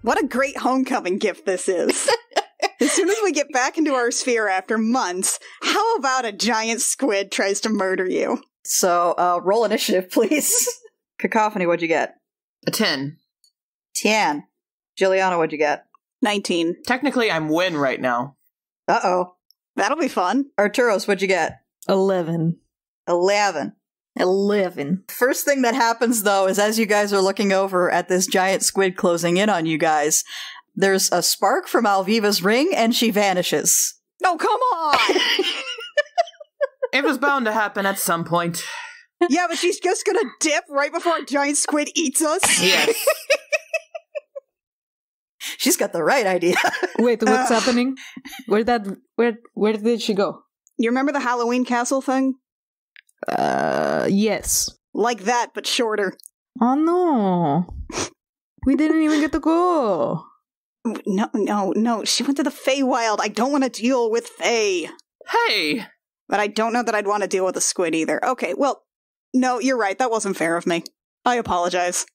What a great homecoming gift this is. As soon as we get back into our sphere after months, how about a giant squid tries to murder you? So, roll initiative, please. Cacophony, what'd you get? A 10. 10. Juliana, what'd you get? 19. Technically, I'm win right now. Uh-oh. That'll be fun. Arturos, what'd you get? 11. 11. 11. First thing that happens, though, is as you guys are looking over at this giant squid closing in on you guys, there's a spark from Alviva's ring, and she vanishes. Oh, come on! It was bound to happen at some point. Yeah, but she's just gonna dip right before a giant squid eats us? Yes. She's got the right idea. Wait, what's happening? Where did she go? You remember the Halloween castle thing? Yes. Like that, but shorter. Oh no. We didn't even get to go. No. She went to the Feywild. I don't want to deal with Fey. Hey! But I don't know that I'd want to deal with a squid either. Okay, well, no, you're right. That wasn't fair of me. I apologize.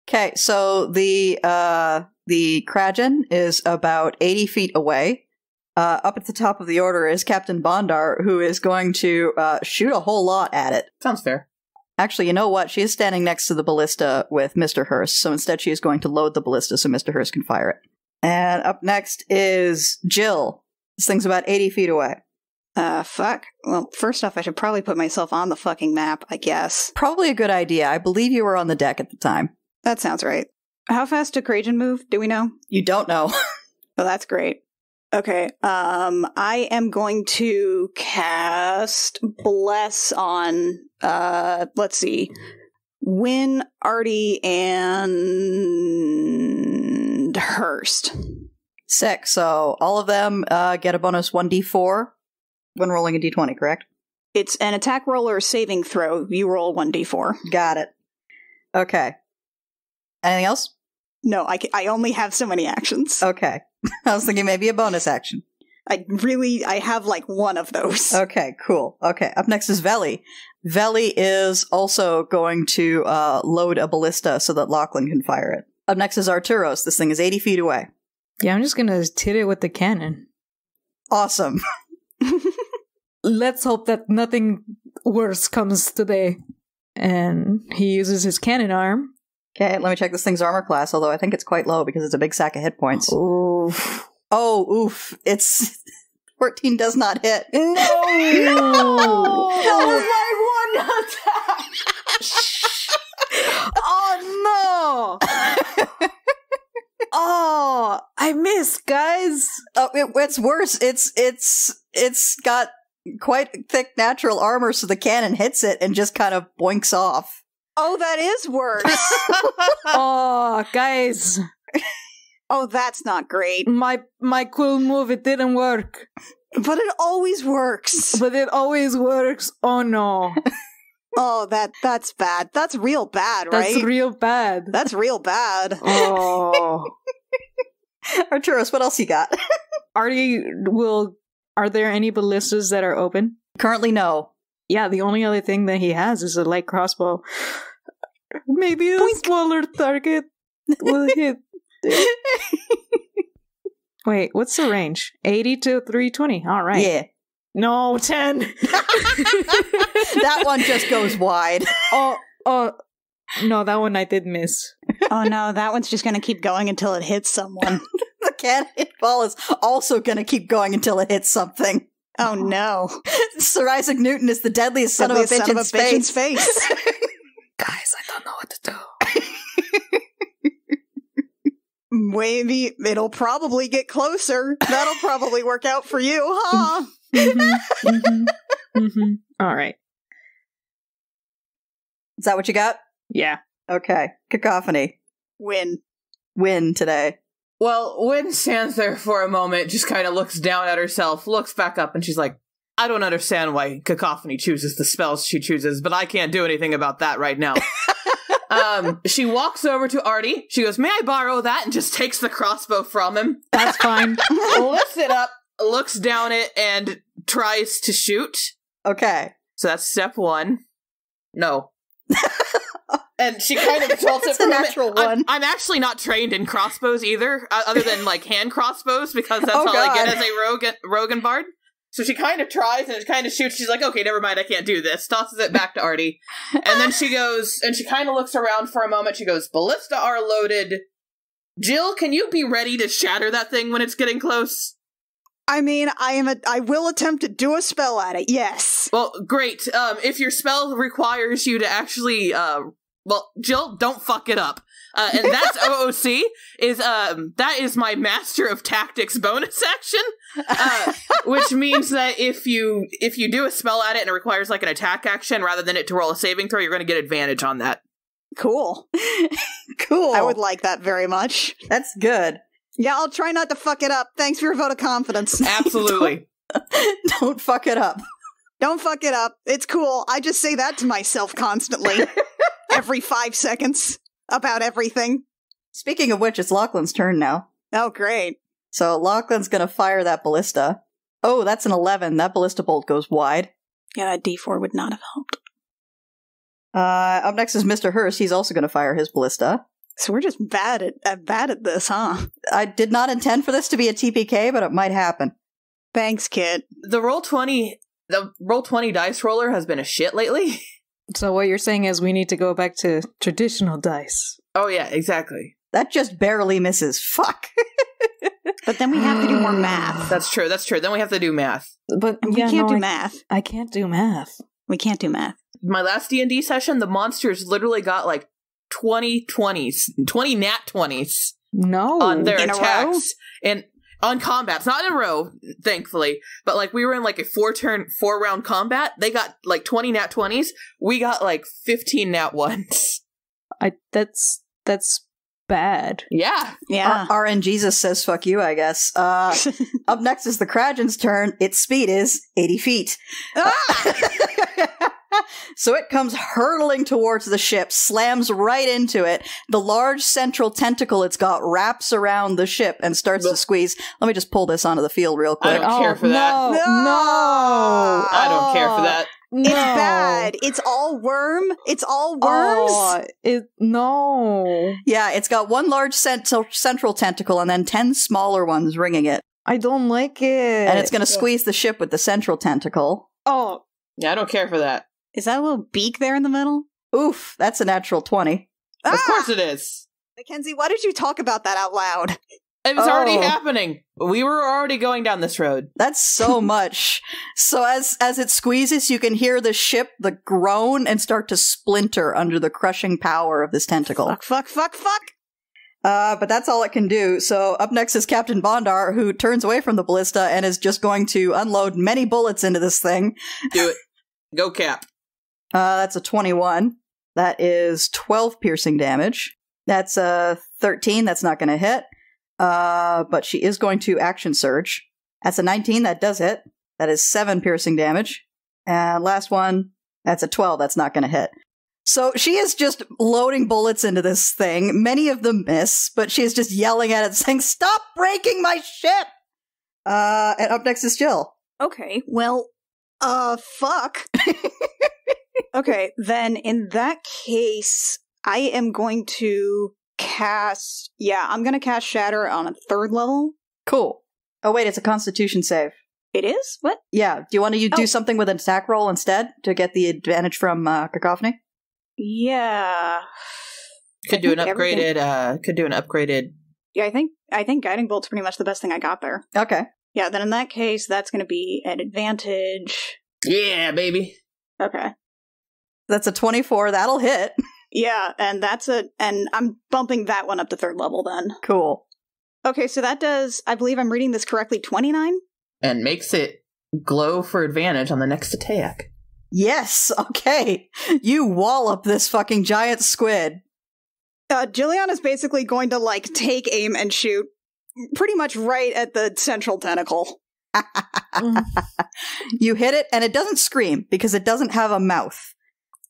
Okay, so the Kragen is about 80 feet away. Up at the top of the order is Captain Bondar, who is going to shoot a whole lot at it. Sounds fair. Actually, you know what? She is standing next to the ballista with Mr. Hurst, so instead she is going to load the ballista so Mr. Hurst can fire it. And up next is Jill. This thing's about 80 feet away. Fuck. Well, first off, I should probably put myself on the fucking map, I guess. Probably a good idea. I believe you were on the deck at the time. That sounds right. How fast did Kragen move? Do we know? You don't know. Oh, that's great. Okay, I am going to cast Bless on, let's see, Wynn, Artie, and Hurst. Sick. So all of them get a bonus 1d4 when rolling a d20, correct? It's an attack roll or a saving throw. You roll 1d4. Got it. Okay. Anything else? No, I only have so many actions. Okay. I was thinking maybe a bonus action. I have like one of those. Okay, cool. Okay, up next is Veli. Veli is also going to load a ballista so that Lachlan can fire it. Up next is Arturos. This thing is 80 feet away. Yeah, I'm just gonna hit it with the cannon. Awesome. Let's hope that nothing worse comes today. And he uses his cannon arm. Okay, let me check this thing's armor class, although I think it's quite low because it's a big sack of hit points. Oof. Oh, oof. It's 14 does not hit. No! That was my one attack! Oh, no! Oh, I missed, guys! Oh, it's worse. It's got quite thick natural armor, so the cannon hits it and just kind of boinks off. Oh, that is worse. Oh, guys. Oh, that's not great. My cool move, it didn't work. But it always works. But it always works. Oh, no. Oh, that's bad. That's real bad, right? That's real bad. That's real bad. Oh. Arturos, what else you got? Are there any ballistas that are open? Currently, no. Yeah, the only other thing that he has is a light crossbow. Maybe a smaller target will hit. Wait, what's the range? 80 to 320. All right. Yeah. No, 10. That one just goes wide. Oh, no, that one I did miss. Oh no, that one's just gonna keep going until it hits someone. The cannonball is also going to keep going until it hits something. Oh no. Sir Isaac Newton is the deadliest son of a bitch in space. Guys, I don't know what to do. Maybe it'll probably get closer. That'll probably work out for you, huh? All right. Is that what you got? Yeah. Okay. Cacophony. Win today. Well, Wynn stands there for a moment, just kind of looks down at herself, looks back up, and she's like, I don't understand why Cacophony chooses the spells she chooses, but I can't do anything about that right now. She walks over to Artie. She goes, "May I borrow that?" and just takes the crossbow from him. That's fine. Lifts it up, looks down it, and tries to shoot. Okay. So that's step one. No. And she kind of tilts it It's for a a minute. natural one. I'm actually not trained in crossbows either, other than like hand crossbows, because that's Oh, all I get God. as a rogue and bard. So she kind of tries and it kind of shoots. She's like, "Okay, never mind, I can't do this." Tosses it back to Artie. And then she goes, and she kind of looks around for a moment. She goes, "Ballista are loaded. Jill, can you be ready to shatter that thing when it's getting close?" I mean, I will attempt to do a spell at it, yes. Well, great. If your spell requires you to actually, well, Jill, don't fuck it up. And that's OOC, that is my Master of Tactics bonus action, which means that if you do a spell at it and it requires like an attack action rather than it to roll a saving throw, you're going to get advantage on that. Cool. Cool. I would like that very much. That's good. Yeah, I'll try not to fuck it up. Thanks for your vote of confidence. Absolutely. Don't fuck it up. Don't fuck it up. It's cool. I just say that to myself constantly. Every 5 seconds. About everything. Speaking of which, it's Lachlan's turn now. Oh, great. So Lachlan's gonna fire that ballista. Oh, that's an 11. That ballista bolt goes wide. Yeah, that D4 would not have helped. Up next is Mr. Hurst. He's also gonna fire his ballista. So we're just bad at this, huh? I did not intend for this to be a TPK, but it might happen. Thanks, kid. The Roll20 dice roller has been a shit lately. So what you're saying is we need to go back to traditional dice. Oh yeah, exactly. That just barely misses. Fuck. But then we have to do more math. That's true. Then we have to do math. But And we can't do math. I can't do math. We can't do math. My last D&D session, the monsters literally got like 20 nat 20s No. on their In a row? attacks. And on combats, not in a row, thankfully, but like we were in like a 4-round combat. They got like 20 nat 20s. We got like 15 nat 1s. That's bad. Yeah. Yeah. RNGesus says fuck you, I guess. Up next is the Kragen's turn. Its speed is 80 feet. So it comes hurtling towards the ship, slams right into it. The large central tentacle it's got wraps around the ship and starts to squeeze. Let me just pull this onto the field real quick. I don't care for that. No. I don't care for that. It's bad. It's all worm. It's all worms. No. Yeah, it's got one large central tentacle and then 10 smaller ones ringing it. I don't like it. And it's going to squeeze the ship with the central tentacle. Oh. Yeah, I don't care for that. Is that a little beak there in the middle? Oof, that's a natural 20. Of course it is. Mackenzie, why did you talk about that out loud? It was already Oh. happening. We were already going down this road. That's so much. So as it squeezes, you can hear the ship, the groan, and start to splinter under the crushing power of this tentacle. Fuck. But that's all it can do. So up next is Captain Bondar, who turns away from the ballista and is just going to unload many bullets into this thing. Do it. Go, Cap. That's a 21. That is 12 piercing damage. That's a 13. That's not going to hit. But she is going to action surge. That's a 19. That does hit. That is 7 piercing damage. And last one, that's a 12. That's not going to hit. So she is just loading bullets into this thing. Many of them miss, but she is just yelling at it, saying, "Stop breaking my ship!" And up next is Jill. Okay, well, fuck. Okay, then in that case, I am going to cast... Yeah, I'm going to cast Shatter on a 3rd level. Cool. Oh, wait, it's a Constitution save. It is? What? Yeah. Do you want to Oh. do something with an attack roll instead to get the advantage from Cacophony? Yeah. Could do an I think upgraded. Yeah, I think Guiding Bolt's pretty much the best thing I got there. Okay. Yeah, then in that case, that's going to be an advantage. Yeah, baby. Okay. That's a 24. That'll hit. Yeah, and and I'm bumping that one up to 3rd level then. Cool. Okay, so that does, I believe I'm reading this correctly, 29? And makes it glow for advantage on the next attack. Yes. Okay. You wallop this fucking giant squid. Jillian is basically going to, take aim and shoot pretty much right at the central tentacle. You hit it, and it doesn't scream because it doesn't have a mouth.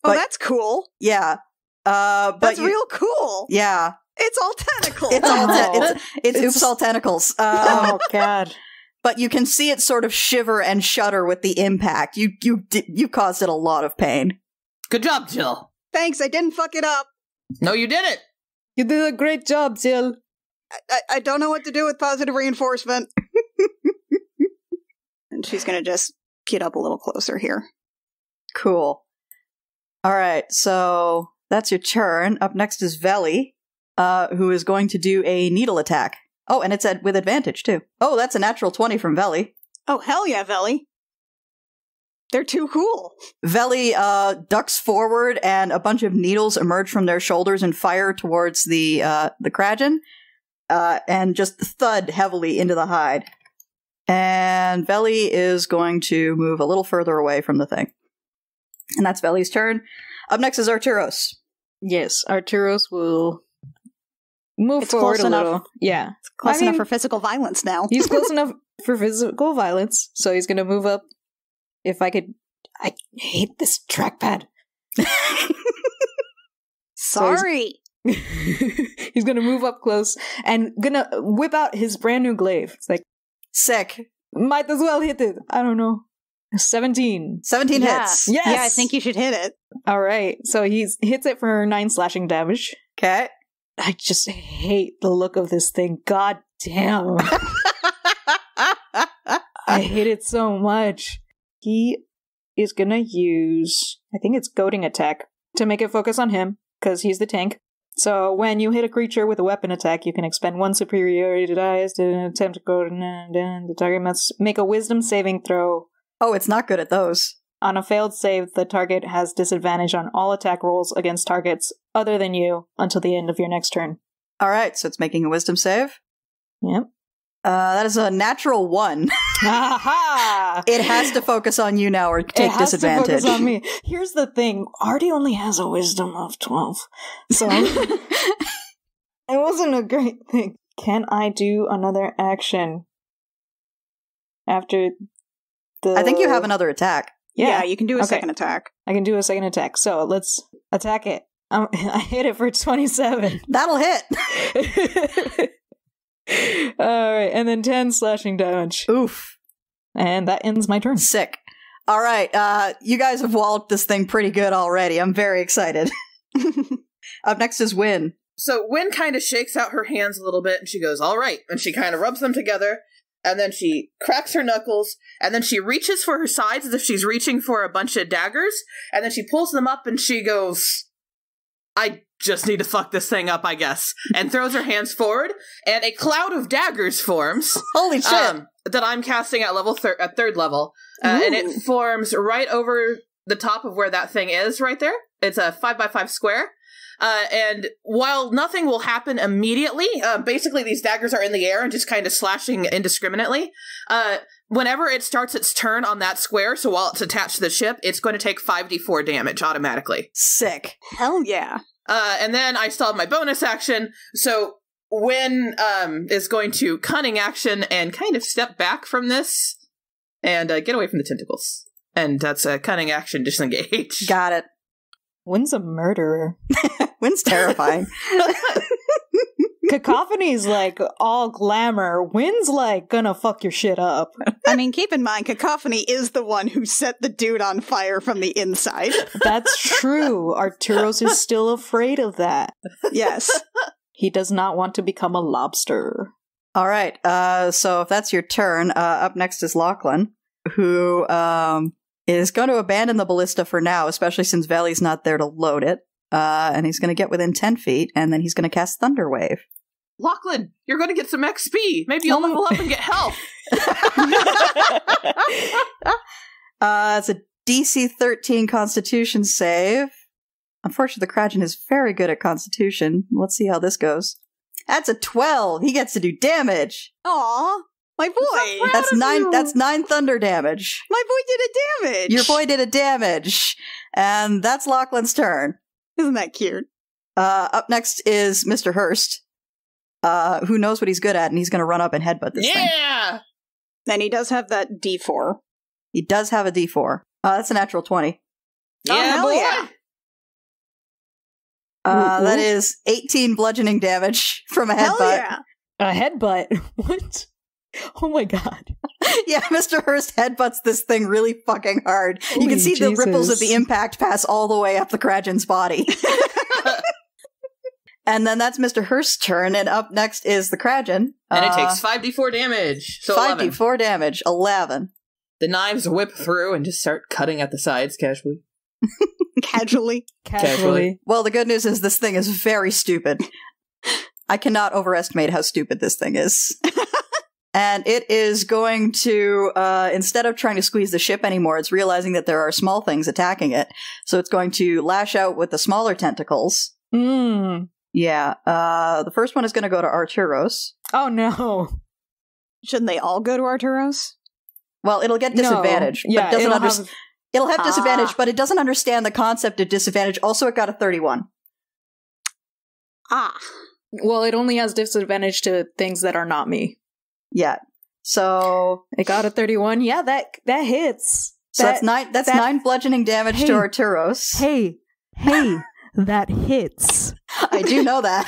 Oh, But- that's cool. Yeah. But That's real cool. Yeah. It's all tentacles. It's all Oh. it's oops all tentacles. Oh god. But you can see it sort of shiver and shudder with the impact. You caused it a lot of pain. Good job, Jill. Thanks, I didn't fuck it up. No, you didn't. You did a great job, Jill. I don't know what to do with positive reinforcement. And she's gonna just get up a little closer here. Cool. All right, so that's your turn. Up next is Veli, who is going to do a needle attack. Oh, and it's with advantage, too. Oh, that's a natural 20 from Veli. Oh, hell yeah, Veli. They're too cool. Veli ducks forward, and a bunch of needles emerge from their shoulders and fire towards the Kragen, and just thud heavily into the hide. And Veli is going to move a little further away from the thing. And that's Veli's turn. Up next is Arturos. Yes, Arturos will move It's forward close a enough. little. Yeah. Close I enough mean, for physical violence now. He's close enough for physical violence, so he's gonna move up. If I could... I hate this trackpad. Sorry. He's gonna move up close and gonna whip out his brand new glaive. It's like, Sick. might as well hit it. I don't know. 17. 17 Yeah. hits. Yes! Yeah, I think you should hit it. All right, so he hits it for 9 slashing damage. Okay. I just hate the look of this thing. God damn. I hate it so much. He is gonna use, I think it's goading attack, to make it focus on him, because he's the tank. So when you hit a creature with a weapon attack, you can expend 1 superiority dice to attempt to goad, and the target must make a wisdom saving throw. Oh, it's not good at those. On a failed save, the target has disadvantage on all attack rolls against targets other than you until the end of your next turn. All right, so it's making a wisdom save. Yep. That is a natural 1. Aha! It has to focus on you now or It take has disadvantage. to focus on me. Here's the thing. Artie only has a wisdom of 12. So it wasn't a great thing. Can I do another action after the... I think you have another attack. Yeah, you can do a Okay. second attack. I can do a second attack. So let's attack it. I hit it for 27. That'll hit. Alright, and then 10 slashing damage. Oof. And that ends my turn. Sick. All right, you guys have walloped this thing pretty good already. I'm very excited. Up next is Win. So Wynn kind of shakes out her hands a little bit, and she goes, all right. And she kind of rubs them together, and then she cracks her knuckles, and then she reaches for her sides as if she's reaching for a bunch of daggers, and then she pulls them up, and she goes, I just need to fuck this thing up, I guess, and throws her hands forward, and a cloud of daggers forms. Holy shit. That I'm casting at at third level, and it forms right over the top of where that thing is right there. It's a 5x5 square. And while nothing will happen immediately, basically these daggers are in the air and just kind of slashing indiscriminately. Whenever it starts its turn on that square, so while it's attached to the ship, it's going to take 5d4 damage automatically. Sick. Hell yeah. And then I still have my bonus action, so Wynn is going to cunning action and kind of step back from this and get away from the tentacles. And that's a cunning action, disengage. Got it. Wynn's a murderer. Win's terrifying. Cacophony's like all glamour. Wynn's like gonna fuck your shit up. I mean, keep in mind, Cacophony is the one who set the dude on fire from the inside. That's true. Arturos is still afraid of that. Yes. He does not want to become a lobster. All right, so if that's your turn, up next is Lachlan, who is going to abandon the ballista for now, especially since Veli's not there to load it. And he's going to get within 10 feet, and then he's going to cast Thunder Wave. Lachlan, you're going to get some XP. Maybe you'll level up and get health. It's a DC 13 Constitution save. Unfortunately, the Kragen is very good at Constitution. Let's see how this goes. That's a 12. He gets to do damage. Aw, my boy. That's 9. That's 9 thunder damage. My boy did a damage. Your boy did a damage, and that's Lachlan's turn. Isn't that cute? Up next is Mr. Hurst, who knows what he's good at, and he's going to run up and headbutt this thing. Yeah! And he does have that D4. He does have a D4. That's a natural 20. Yeah, hell boy. yeah. That is 18 bludgeoning damage from a Hell headbutt. yeah. A headbutt? What? Oh my god. Yeah, Mr. Hurst headbutts this thing really fucking hard. You can Holy see the ripples of Jesus. the impact pass all the way up the Kragen's body. And then that's Mr. Hurst's turn, and up next is the Kragen. And it takes 5d4 damage. So 11. 5d4 damage, 11. The knives whip through and just start cutting at the sides casually. Casually. Casually. Well, the good news is this thing is very stupid. I cannot overestimate how stupid this thing is. And it is going to, instead of trying to squeeze the ship anymore, it's realizing that there are small things attacking it. So it's going to lash out with the smaller tentacles. Mm. Yeah, the first one is going to go to Arturos. Oh no. Shouldn't they all go to Arturos? Well, it'll get disadvantage. No. Yeah, but it doesn't it'll have- It'll have disadvantage, Ah. but it doesn't understand the concept of disadvantage. Also, it got a 31. Ah. Well, it only has disadvantage to things that are not me. Yeah. So It got a 31. Yeah, that hits. that's nine. That's that- 9 bludgeoning damage Hey. to Arturos. Hey, that hits. I do know that.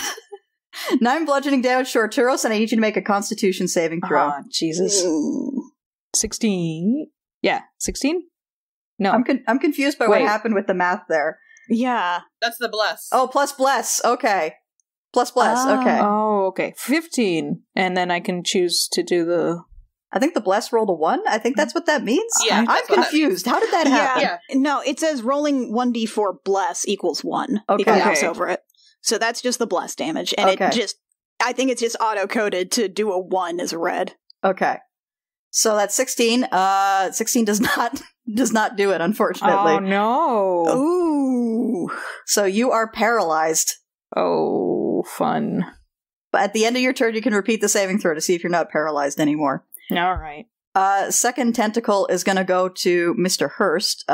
9 bludgeoning damage to Arturos, and I need you to make a Constitution saving throw. Ah, Jesus. Mm. 16. Yeah, 16? No. I'm confused by what Wait. happened with the math there. Yeah. That's the bless. Oh, plus bless. Okay. Plus bless. Ah. Okay. Oh, okay. 15. And then I can choose to do the... I think the bless rolled a 1. I think that's what that means. Yeah, I'm that's what that confused. How did that happen? Yeah. No, it says rolling 1d4 bless equals 1. Okay. You can mouse Okay. over it. So that's just the bless damage. And Okay. it just, I think it's just auto-coded to do a 1 as a red. Okay. So that's 16. 16 does not do it, unfortunately. Oh, no. Ooh. So you are paralyzed. Oh, fun. But at the end of your turn, you can repeat the saving throw to see if you're not paralyzed anymore. All right. Second tentacle is going to go to Mr. Hurst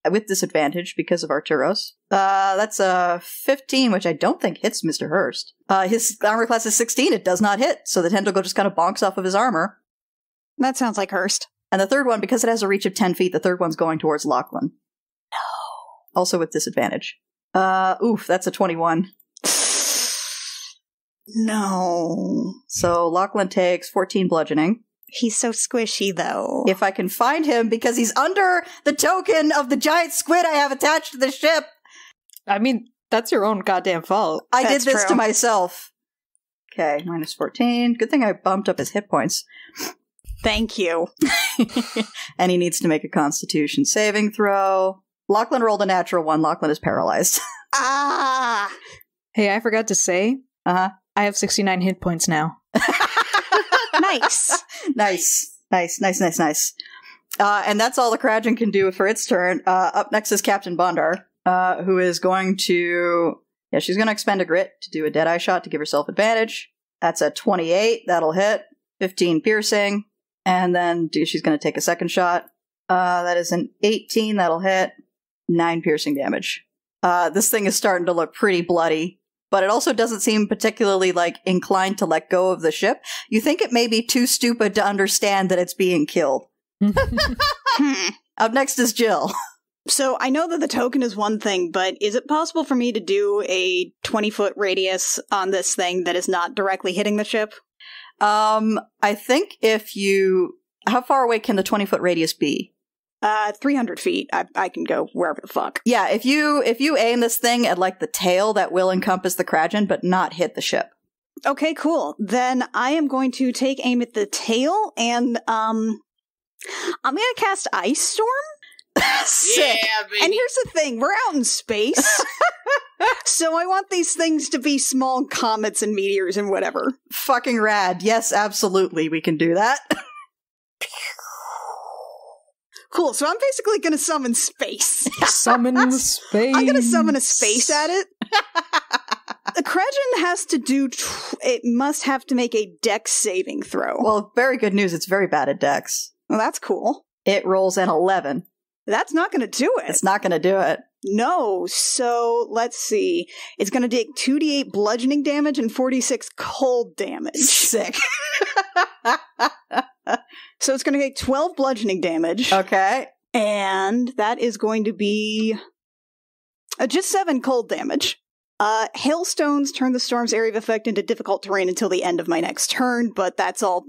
with disadvantage because of Arturos. That's a 15, which I don't think hits Mr. Hurst. His armor class is 16. It does not hit, so the tentacle just kind of bonks off of his armor. That sounds like Hurst. And the third one, because it has a reach of 10 feet, the third one's going towards Lachlan. No. Also with disadvantage. That's a 21. No. So Lachlan takes 14 bludgeoning. He's so squishy, though. If I can find him, because he's under the token of the giant squid I have attached to the ship. I mean, that's your own goddamn fault. I That's did this to true. myself. Okay, minus 14. Good thing I bumped up his hit points. Thank you. And he needs to make a constitution saving throw. Lachlan rolled a natural 1. Lachlan is paralyzed. Ah! Hey, I forgot to say, Uh-huh. I have 69 hit points now. Nice. Nice. And that's all the Kragen can do for its turn. Up next is Captain Bondar, who is going to... Yeah, she's going to expend a grit to do a Deadeye shot to give herself advantage. That's a 28. That'll hit. 15 piercing. And then she's going to take a second shot. That is an 18. That'll hit. 9 piercing damage. This thing is starting to look pretty bloody. But it also doesn't seem particularly, inclined to let go of the ship. You think it may be too stupid to understand that it's being killed. Up next is Jill. So I know that the token is one thing, but is it possible for me to do a 20-foot radius on this thing that is not directly hitting the ship? I think if you... How far away can the 20-foot radius be? 300 feet. I can go wherever the fuck. Yeah, if you aim this thing at, the tail, that will encompass the Kragen, but not hit the ship. Okay, cool. Then I am going to take aim at the tail, and, I'm gonna cast Ice Storm? Sick. Yeah, baby. And here's the thing, we're out in space. So I want these things to be small comets and meteors and whatever. Fucking rad. Yes, absolutely, we can do that. Cool, so I'm basically gonna summon space. Summon space. I'm gonna summon a space at it. The Kragen has to do, it must have to make a dex saving throw. Well, very good news, it's very bad at Dex. Well, that's cool. It rolls an 11. That's not gonna do it. It's not going to do it. No, so let's see. It's gonna take 2d8 bludgeoning damage and 46 cold damage. Sick. So it's going to take 12 bludgeoning damage. Okay. And that is going to be just 7 cold damage. Hailstones turn the storm's area of effect into difficult terrain until the end of my next turn, but that's all,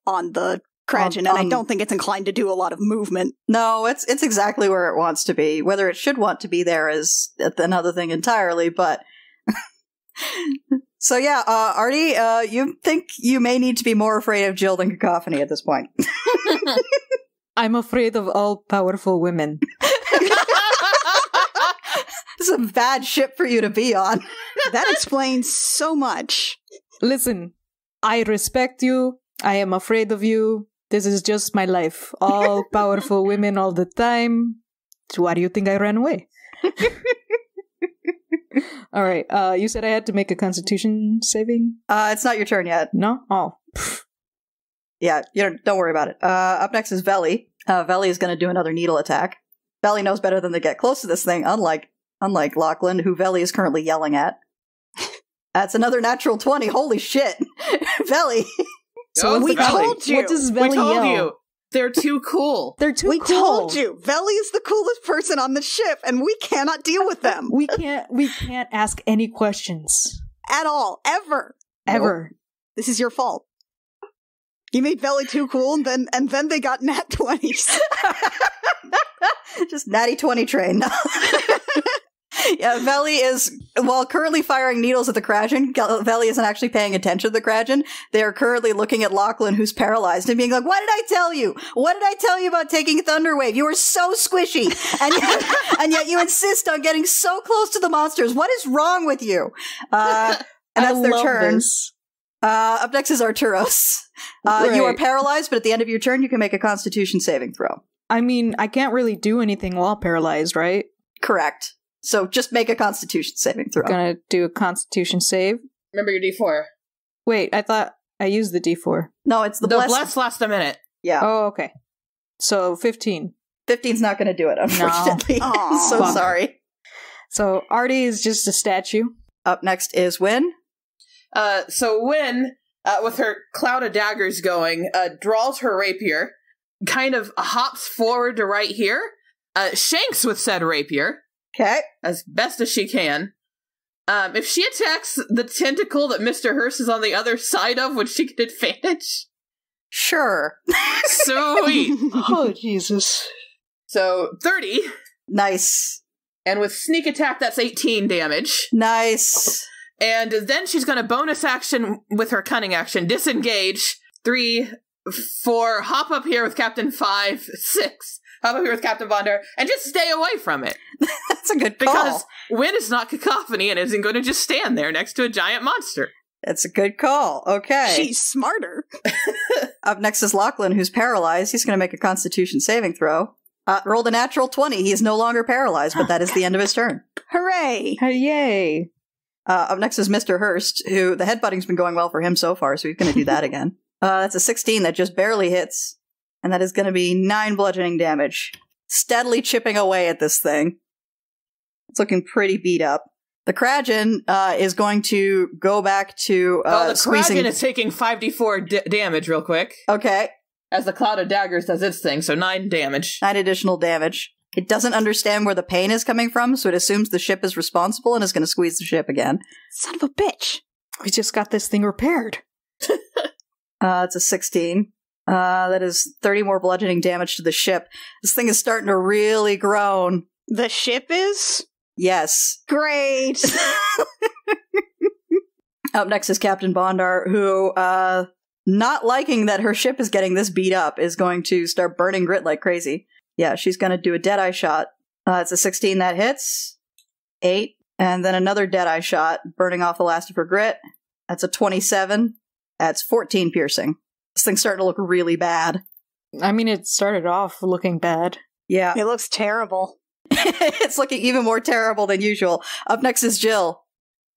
on the Kragen, and I don't think it's inclined to do a lot of movement. No, it's exactly where it wants to be. Whether it should want to be there is another thing entirely, but... So yeah, Artie, you think you may need to be more afraid of Jill than Cacophony at this point. I'm afraid of all powerful women. This is a bad ship for you to be on. That explains so much. Listen, I respect you. I am afraid of you. This is just my life. All powerful women all the time. So why do you think I ran away? All right. You said I had to make a Constitution saving? It's not your turn yet. No? Oh. Yeah, don't worry about it. Up next is Veli. Veli is going to do another needle attack. Veli knows better than to get close to this thing, unlike Lachlan, who Veli is currently yelling at. That's another natural 20. Holy shit. Veli. So we told you. What does Veli we told yell? you. They're too cool. They're too We cool. told you. Veli is the coolest person on the ship, and we cannot deal with them. We can't ask any questions. At all. Ever. Ever. This is your fault. You made Veli too cool, and then they got nat 20s. Just natty 20 train. Yeah, Veli is, while currently firing needles at the Kragen, Veli isn't actually paying attention to the Kragen. They are currently looking at Lachlan, who's paralyzed, and being like, what did I tell you? What did I tell you about taking a Thunderwave? You were so squishy, and yet you insist on getting so close to the monsters. What is wrong with you? And that's their turn. This. Up next is Arturos. Right. You are paralyzed, but at the end of your turn, you can make a Constitution saving throw. I mean, I can't really do anything while paralyzed, right? Correct. So just make a Constitution saving throw. Gonna do a Constitution save. Remember your D4. Wait, I thought I used the D4. No, it's the The bless. bless lasts a minute. Yeah. Oh, okay. So 15. 15's not going to do it, unfortunately. No. I'm so Fuck. sorry. So Artie is just a statue. Up next is Wynn. So Wynn, with her cloud of daggers going, draws her rapier, kind of hops forward to right here, shanks with said rapier, Okay. as best as she can. If she attacks the tentacle that Mr. Hearst is on the other side of, would she get advantage? Sure. Sweet! Oh, Jesus. So, 30, Nice. and with sneak attack, that's 18 damage. Nice. And then she's going to bonus action with her cunning action, disengage, 3, 4, hop up here with Captain 5, 6, hop up here with Captain Bondar, and just stay away from it. That's a good call. Because Wynn is not Cacophony and isn't going to just stand there next to a giant monster. That's a good call. Okay. She's smarter. Up next is Lachlan, who's paralyzed. He's going to make a Constitution saving throw. Rolled a natural 20. He is no longer paralyzed, but that is the end of his turn. Hooray! Hey, yay. Up next is Mr. Hurst, who the headbutting's been going well for him so far, so he's going to do that again. That's a 16 that just barely hits, and that is going to be 9 bludgeoning damage. Steadily chipping away at this thing. It's looking pretty beat up. The Kragen is going to go back to the squeezing. Kragen is taking 5d4 damage real quick, Okay, as the Cloud of Daggers does its thing, so 9 damage. 9 additional damage. It doesn't understand where the pain is coming from, so it assumes the ship is responsible and is going to squeeze the ship again. Son of a bitch. We just got this thing repaired. It's a 16. That is 30 more bludgeoning damage to the ship. This thing is starting to really groan. The ship is? Yes. Great! Up next is Captain Bondar, who, not liking that her ship is getting this beat up, is going to start burning grit like crazy. Yeah, she's going to do a Deadeye shot. It's a 16 that hits. 8. And then another Deadeye shot, burning off the last of her grit. That's a 27. That's 14 piercing. This thing's starting to look really bad. I mean, it started off looking bad. Yeah. It looks terrible. It's looking even more terrible than usual. Up next is Jill.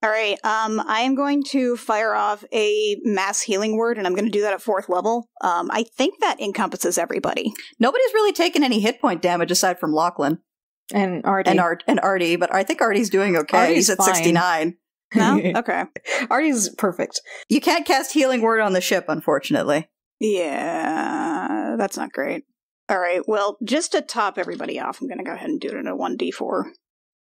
Alright, I am going to fire off a mass healing word, and I'm going to do that at 4th level. I think that encompasses everybody. Nobody's really taken any hit point damage aside from Lachlan And Artie. and Artie, but I think Artie's doing okay. Artie's He's at fine. 69. No? Okay. Artie's perfect. You can't cast Healing Word on the ship, unfortunately. Yeah, that's not great. All right, well, just to top everybody off, I'm going to go ahead and do it in a 1d4. All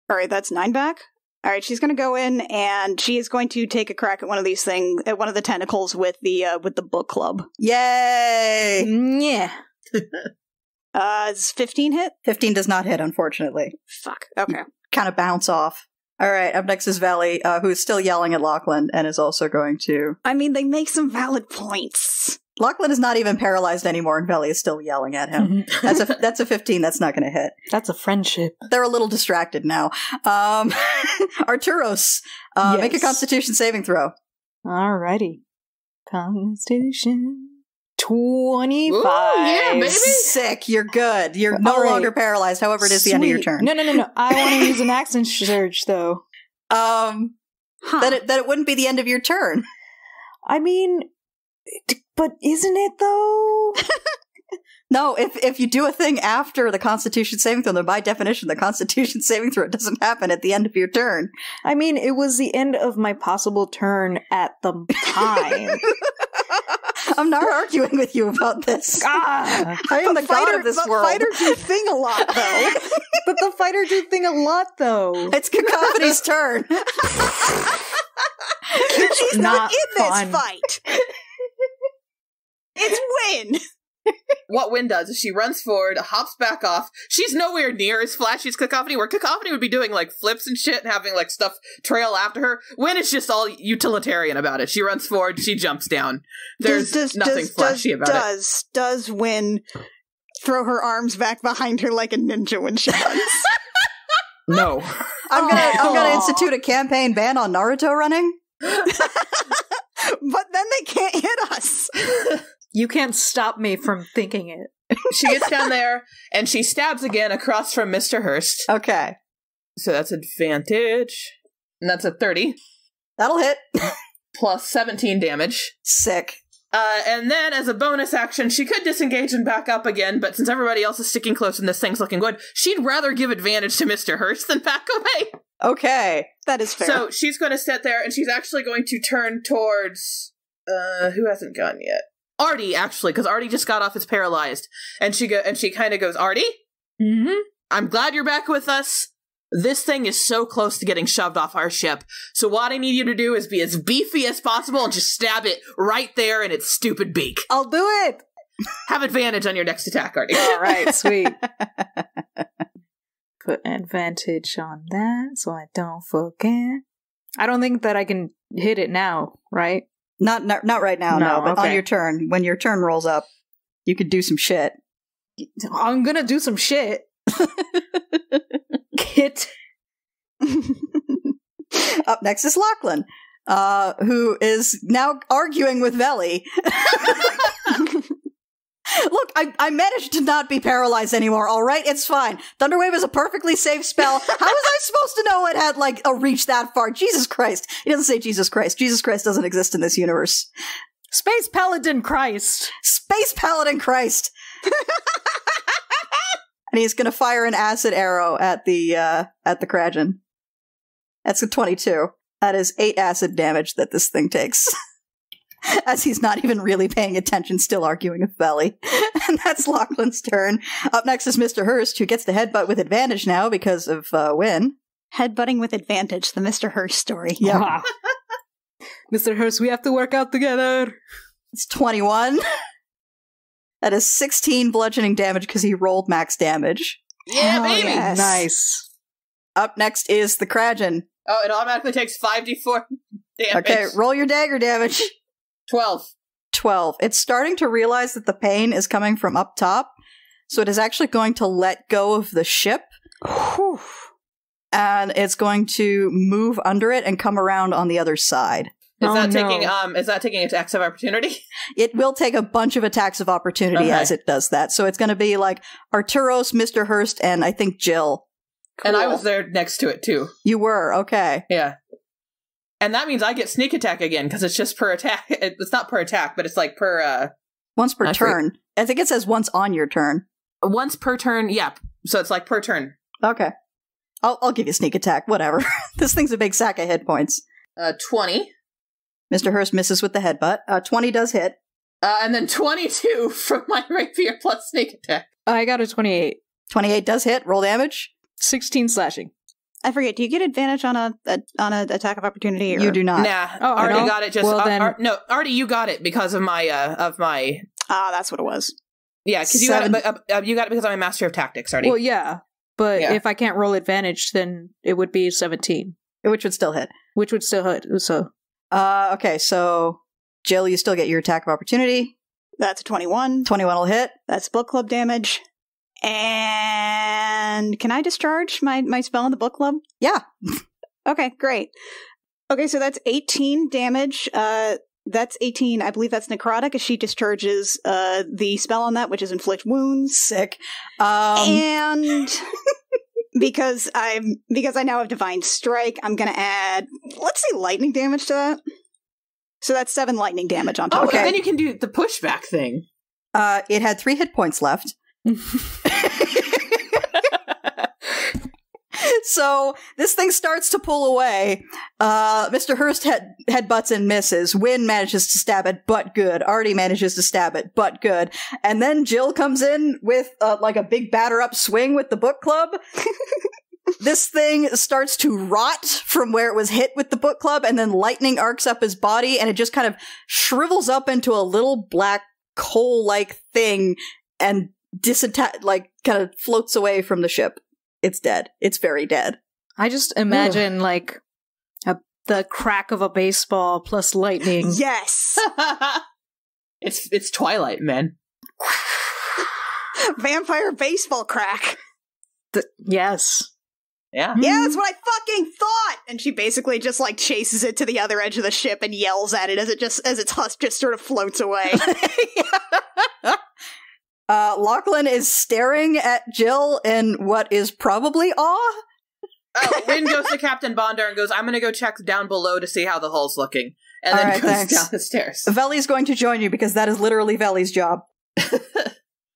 right, that's 9 back. All right, she's going to go in, and she is going to take a crack at one of these things, at one of the tentacles with the book club. Yay! Yeah. Is 15 hit? 15 does not hit, unfortunately. Fuck. Okay. Kind of bounce off. All right, up next is Valley, who is still yelling at Lachlan and is also going to... I mean, they make some valid points. Lachlan is not even paralyzed anymore, and Valley is still yelling at him. That's a 15. That's not going to hit. That's a friendship. They're a little distracted now. Arturos, Yes. make a Constitution saving throw. Alrighty. Constitution 25. Ooh, yeah, baby. Sick. You're good. You're no longer paralyzed. However, it is the end of your Sweet. turn. No. I want to use an accent surge, though. Huh. That it wouldn't be the end of your turn. I mean, but isn't it, though? No, if you do a thing after the Constitution saving throw, then by definition, the Constitution saving throw doesn't happen at the end of your turn. I mean, it was the end of my possible turn at the time. I'm not arguing with you about this. I am the god of this world. Fighter do thing a lot, though. But the fighter do thing a lot, though. It's Cacophony's turn. She's not in fun. this fight. It's Win. What Win does is she runs forward, hops back off. She's nowhere near as flashy as Cacophony, where Cacophony would be doing, like, flips and shit and having, like, stuff trail after her. Win is just all utilitarian about it. She runs forward, she jumps down. There's nothing flashy about it. Does Win throw her arms back behind her like a ninja when she runs? No. I'm gonna institute a campaign ban on Naruto running. But then they can't hit us. You can't stop me from thinking it. She gets down there, and she stabs again across from Mr. Hurst. Okay. So that's advantage. And that's a 30. That'll hit. Plus 17 damage. Sick. And then, as a bonus action, she could disengage and back up again, but since everybody else is sticking close and this thing's looking good, she'd rather give advantage to Mr. Hurst than back away. Okay. That is fair. So she's going to sit there, and she's actually going to turn towards... who hasn't gone yet? Artie, actually, because Artie just got off as paralyzed. And she kind of goes, Artie? Mm-hmm. I'm glad you're back with us. This thing is so close to getting shoved off our ship. So what I need you to do is be as beefy as possible and just stab it right there in its stupid beak. I'll do it! Have advantage on your next attack, Artie. All right, sweet. Put advantage on that so I don't forget. I don't think that I can hit it now, right? Not right now, no. But okay. on your turn, when your turn rolls up, you could do some shit. I'm gonna do some shit. Kit. Up next is Lachlan, who is now arguing with Veli. Look, I managed to not be paralyzed anymore, alright? It's fine. Thunderwave is a perfectly safe spell. How was I supposed to know it had, like, a reach that far? Jesus Christ. He doesn't say Jesus Christ. Jesus Christ doesn't exist in this universe. Space Paladin Christ. Space Paladin Christ. And he's gonna fire an acid arrow at the Kragen. That's a 22. That is 8 acid damage that this thing takes. As he's not even really paying attention, still arguing with Veli. And that's Lachlan's turn. Up next is Mr. Hurst, who gets the headbutt with advantage now because of Win. Headbutting with advantage, the Mr. Hurst story. Yeah. Mr. Hurst, we have to work out together. It's 21. That is 16 bludgeoning damage because he rolled max damage. Yeah, baby! Yes. Nice. Up next is the Kragen. Oh, it automatically takes 5d4 damage. Okay, roll your dagger damage. 12. 12. It's starting to realize that the pain is coming from up top, so it is actually going to let go of the ship. Whew. And it's going to move under it and come around on the other side. Is that no. taking attacks of opportunity? It will take a bunch of attacks of opportunity as it does that. So it's going to be like Arturos, Mr. Hurst, and I think Jill. Cool. And I was there next to it, too. You were, okay. Yeah. And that means I get sneak attack again, because it's just per attack. It's not per attack, but it's like per, Once per turn. I think it says once on your turn. Once per turn, yeah. So it's like per turn. Okay. I'll give you sneak attack, whatever. This thing's a big sack of hit points. 20. Mr. Hurst misses with the headbutt. 20 does hit. And then 22 from my rapier plus sneak attack. I got a 28. 28 does hit. Roll damage. 16 slashing. I forget. Do you get advantage on a attack of opportunity? Or? You do not. Nah. Oh, I already don't? got it. Just Well, then- no. Already, you got it because of my That's what it was. Yeah, because you got it. You got it because I'm a master of tactics already. Well, yeah. But Yeah. if I can't roll advantage, then it would be 17. Which would still hit. Which would still hit. So Okay, so Jill, you still get your attack of opportunity. That's a 21. 21 will hit. That's book club damage. And can I discharge my spell in the book club? Yeah. Okay, great. Okay, so that's 18 damage. That's 18. I believe that's necrotic as she discharges the spell on that, which is inflict wounds. Sick. And because I now have divine strike, I'm gonna add, let's say, lightning damage to that. So that's 7 lightning damage on top. okay. of And it. then you can do the pushback thing. It had 3 hit points left. So this thing starts to pull away. Mr. Hurst headbutts and misses. Wynn manages to stab it, but good. Artie manages to stab it, but good. And then Jill comes in with like a big batter up swing with the book club. This thing starts to rot from where it was hit with the book club, and then lightning arcs up his body, and it just kind of shrivels up into a little black coal-like thing and kind of floats away from the ship. It's dead. It's very dead. I just imagine, like, the crack of a baseball plus lightning. Yes! It's Twilight, man. Vampire baseball crack. Yes. Yeah. Yeah, that's what I fucking thought! And she basically just, like, chases it to the other edge of the ship and yells at it as its husk just sort of floats away. Lachlan is staring at Jill in what is probably awe. Oh, Wynn goes to Captain Bondar and goes, I'm gonna go check down below to see how the hull's looking. And then Alright, goes thanks. down the stairs. Veli's going to join you because that is literally Veli's job.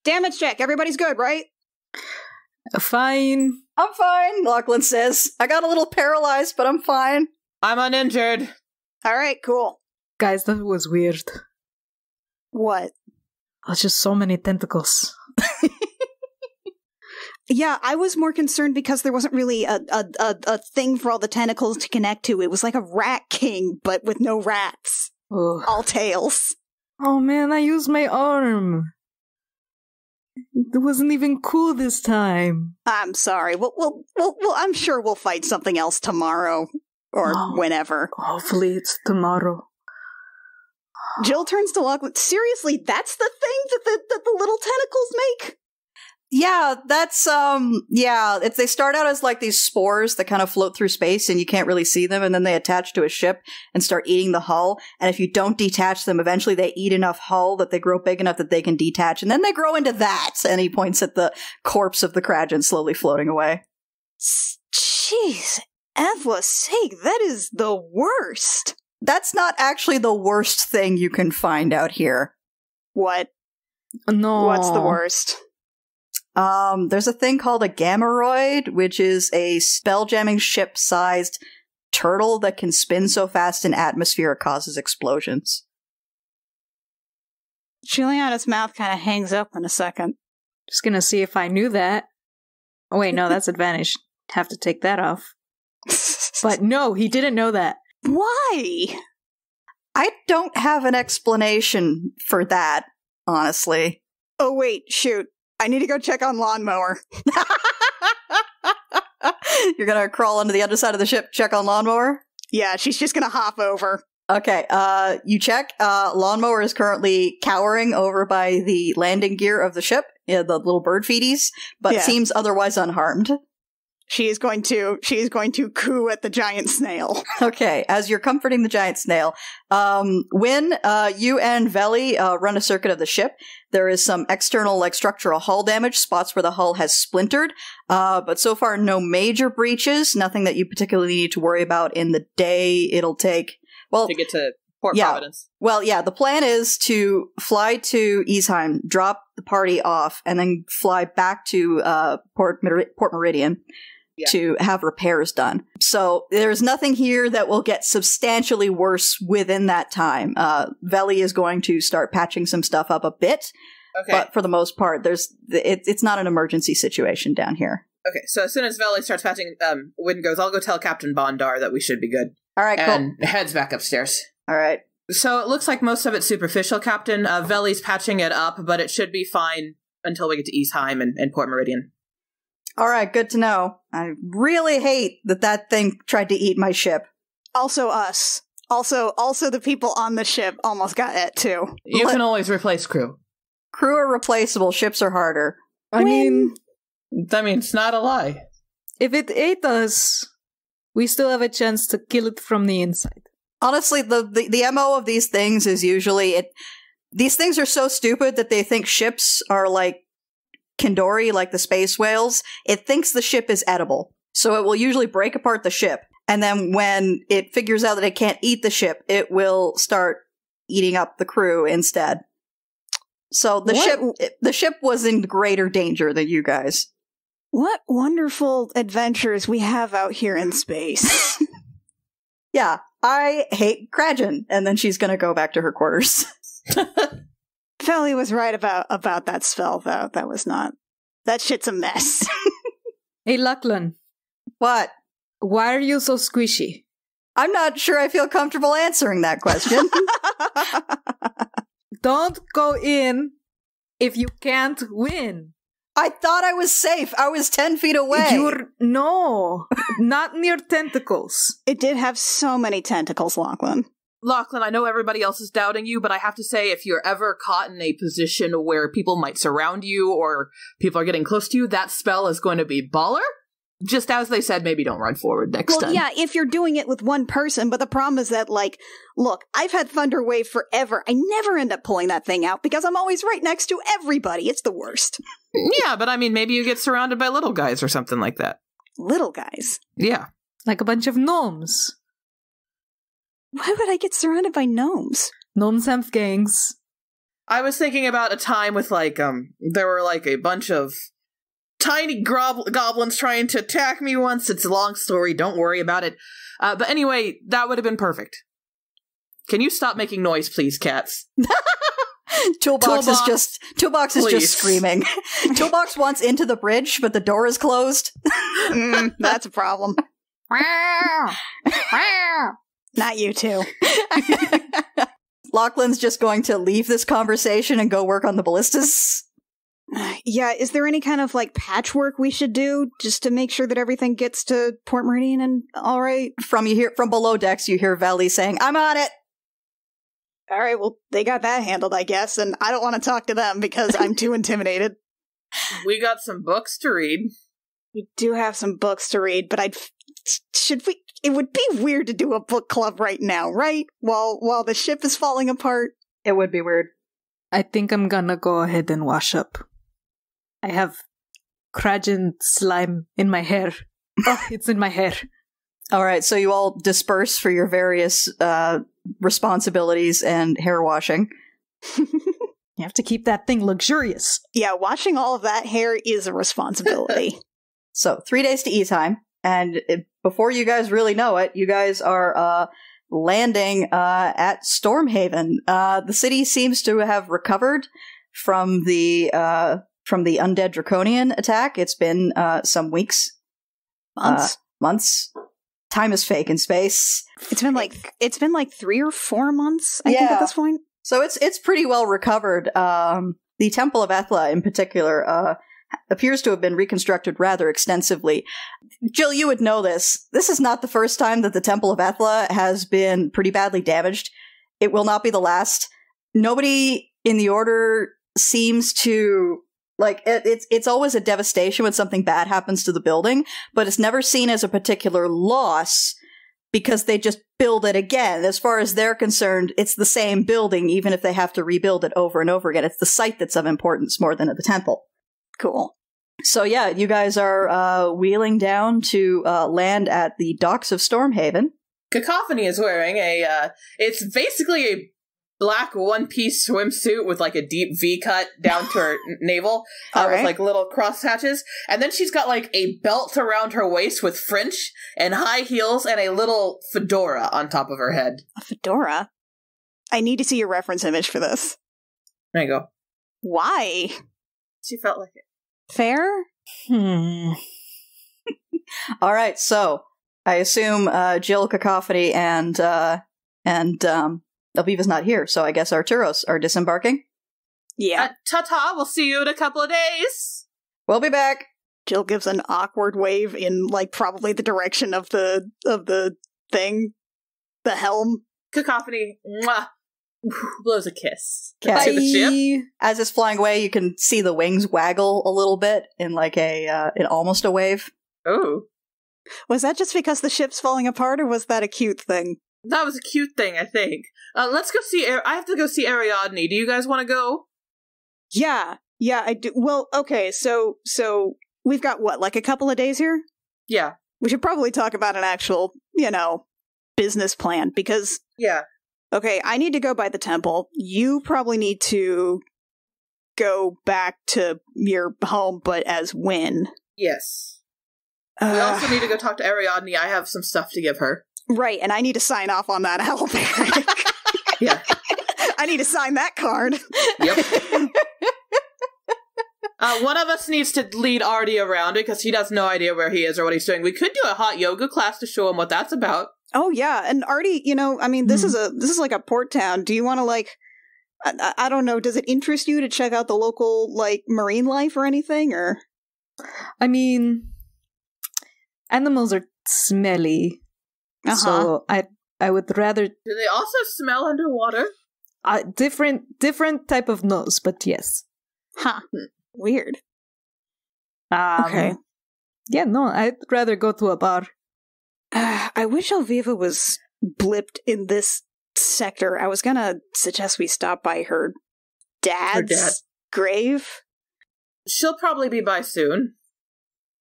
Damage check. Everybody's good, right? Fine. I'm fine, Lachlan says. I got a little paralyzed, but I'm fine. I'm uninjured. All right, cool. Guys, that was weird. What? There's just so many tentacles. Yeah, I was more concerned because there wasn't really a thing for all the tentacles to connect to. It was like a rat king, but with no rats. Ugh. All tails. Oh man, I used my arm. It wasn't even cool this time. I'm sorry. Well, I'm sure we'll fight something else tomorrow. Or Oh. whenever. Hopefully it's tomorrow. Jill turns to Lachlan. Seriously, that's the thing that the little tentacles make? Yeah, that's, they start out as like these spores that kind of float through space and you can't really see them, and then they attach to a ship and start eating the hull, and if you don't detach them, eventually they eat enough hull that they grow big enough that they can detach, and then they grow into that, and he points at the corpse of the Kragen slowly floating away. Jeez, Evla's sake, that is the worst. That's not actually the worst thing you can find out here. What? No. What's the worst? There's a thing called a gammaroid, which is a spell-jamming ship-sized turtle that can spin so fast in atmosphere it causes explosions. Juliana's mouth kind of hangs up in a second. Just gonna see if I knew that. Oh wait, no, that's advantage. Have to take that off. But no, he didn't know that. Why? I don't have an explanation for that, honestly. Oh wait, shoot. I need to go check on Lawnmower. You're gonna crawl onto the underside of the ship, check on Lawnmower? Yeah, she's just gonna hop over. Okay, you check. Lawnmower is currently cowering over by the landing gear of the ship, the little bird feedies, but Yeah. seems otherwise unharmed. She is going to coo at the giant snail. Okay, as you're comforting the giant snail, when you and Veli run a circuit of the ship, there is some external, structural hull damage, spots where the hull has splintered, but so far no major breaches, nothing that you particularly need to worry about in the day it'll take. Well, To get to Port Yeah. Providence. well, yeah, the plan is to fly to Aesheim, drop the party off, and then fly back to Port Meridian. to have repairs done. So there's nothing here that will get substantially worse within that time. Veli is going to start patching some stuff up a bit, but for the most part, it's not an emergency situation down here. Okay, so as soon as Veli starts patching, Wynn goes, I'll go tell Captain Bondar that we should be good. All right, cool. And heads back upstairs. All right. So it looks like most of it's superficial, Captain. Veli's patching it up, but it should be fine until we get to Aesheim and Port Meridian. All right, good to know. I really hate that thing tried to eat my ship. Also us. Also the people on the ship almost got it, too. You can always replace crew. Crew are replaceable, ships are harder. I mean, it's not a lie. if it ate us, we still have a chance to kill it from the inside. Honestly, the MO of these things is usually these things are so stupid that they think ships are like Kindori, like the space whales. It thinks the ship is edible. So it will usually break apart the ship. And then when it figures out that it can't eat the ship, it will start eating up the crew instead. So the ship was in greater danger than you guys. What wonderful adventures we have out here in space. Yeah, I hate Kragen. And then she's going to go back to her quarters. Veli was right about that spell, though. That shit's a mess. Hey, Lachlan. What? Why are you so squishy? I'm not sure I feel comfortable answering that question. Don't go in if you can't win. I thought I was safe. I was 10 feet away. No, not near tentacles. It did have so many tentacles, Lachlan. Lachlan, I know everybody else is doubting you, but I have to say, if you're ever caught in a position where people might surround you or people are getting close to you, that spell is going to be baller. Just as they said, maybe don't run forward next time. Well, yeah, if you're doing it with one person, but the problem is that, look, I've had Thunder Wave forever. I never end up pulling that thing out because I'm always right next to everybody. It's the worst. Yeah, but maybe you get surrounded by little guys or something like that. Little guys? Yeah. Like a bunch of gnomes. Why would I get surrounded by gnomes? Gnomes have gangs. I was thinking about a time with, there were, a bunch of tiny goblins trying to attack me once. It's a long story. Don't worry about it. But anyway, that would have been perfect. Can you stop making noise, please, cats? Toolbox is just screaming. Toolbox wants into the bridge, but the door is closed. That's a problem. Not you two. Lachlan's just going to leave this conversation and go work on the ballistas. Yeah, is there any kind of patchwork we should do just to make sure that everything gets to Port Meridian and all right? From below decks, you hear Veli saying, "I'm on it." All right, well, they got that handled, I guess, and I don't want to talk to them because I'm too intimidated. We got some books to read. We do have some books to read, but it would be weird to do a book club right now, right? While the ship is falling apart. It would be weird. I think I'm gonna go ahead and wash up. I have Kragen slime in my hair. Oh, it's in my hair. All right, so you all disperse for your various responsibilities and hair washing. You have to keep that thing luxurious. Yeah, washing all of that hair is a responsibility. So 3 days to Aesheim, and before you guys really know it, you guys are landing at Stormhaven. The city seems to have recovered from the undead draconian attack. It's been some weeks, months. Time is fake in space. It's been like 3 or 4 months, I think, at this point. So it's pretty well recovered. The Temple of Ethla, in particular, appears to have been reconstructed rather extensively. Jill, you would know this. This is not the first time that the Temple of Ethla has been pretty badly damaged. It will not be the last. Nobody in the Order seems to... it's always a devastation when something bad happens to the building, but it's never seen as a particular loss because they just build it again. As far as they're concerned, it's the same building, even if they have to rebuild it over and over again. It's the site that's of importance more than the temple. Cool. So yeah, you guys are wheeling down to land at the docks of Stormhaven. Cacophony is wearing it's basically a black one-piece swimsuit with like a deep V-cut down to her navel All right. with like little cross hatches. And then she's got like a belt around her waist with fringe and high heels and a little fedora on top of her head. A fedora? I need to see your reference image for this. There you go. Why? She felt like it. Fair? All right, so I assume Jill, Cacophony, and Elviva's not here, so I guess Arturos are disembarking. Yeah. Ta-ta, we'll see you in a couple of days. We'll be back. Jill gives an awkward wave in, like, probably the direction of the thing. The helm. Cacophony, mwah, blows a kiss. Okay. To the ship. As it's flying away, you can see the wings waggle a little bit in like in almost a wave. Oh. Was that just because the ship's falling apart, or was that a cute thing? That was a cute thing, I think. Let's go see... I have to go see Ariadne. Do you guys want to go? Yeah, I do. Well, okay, so we've got, what, like a couple of days here? Yeah. We should probably talk about an actual, business plan, because... Yeah. Okay, I need to go by the temple. You probably need to go back to your home, but as Wynn. Yes. We also need to go talk to Ariadne. I have some stuff to give her. Right, and I need to sign off on that owlbear. Yeah. I need to sign that card. Yep. One of us needs to lead Artie around it, because he has no idea where he is or what he's doing. We could do a hot yoga class to show him what that's about. Oh yeah, and Artie, this is like a port town. Do you want to I don't know, does it interest you to check out the local marine life or anything, or? I mean, animals are smelly, so I would rather Do they also smell underwater? different type of nose, but yes. Huh. Weird. Okay. Yeah, no, I'd rather go to a bar. I wish Elviva was blipped in this sector. I was gonna suggest we stop by her dad's grave. She'll probably be by soon.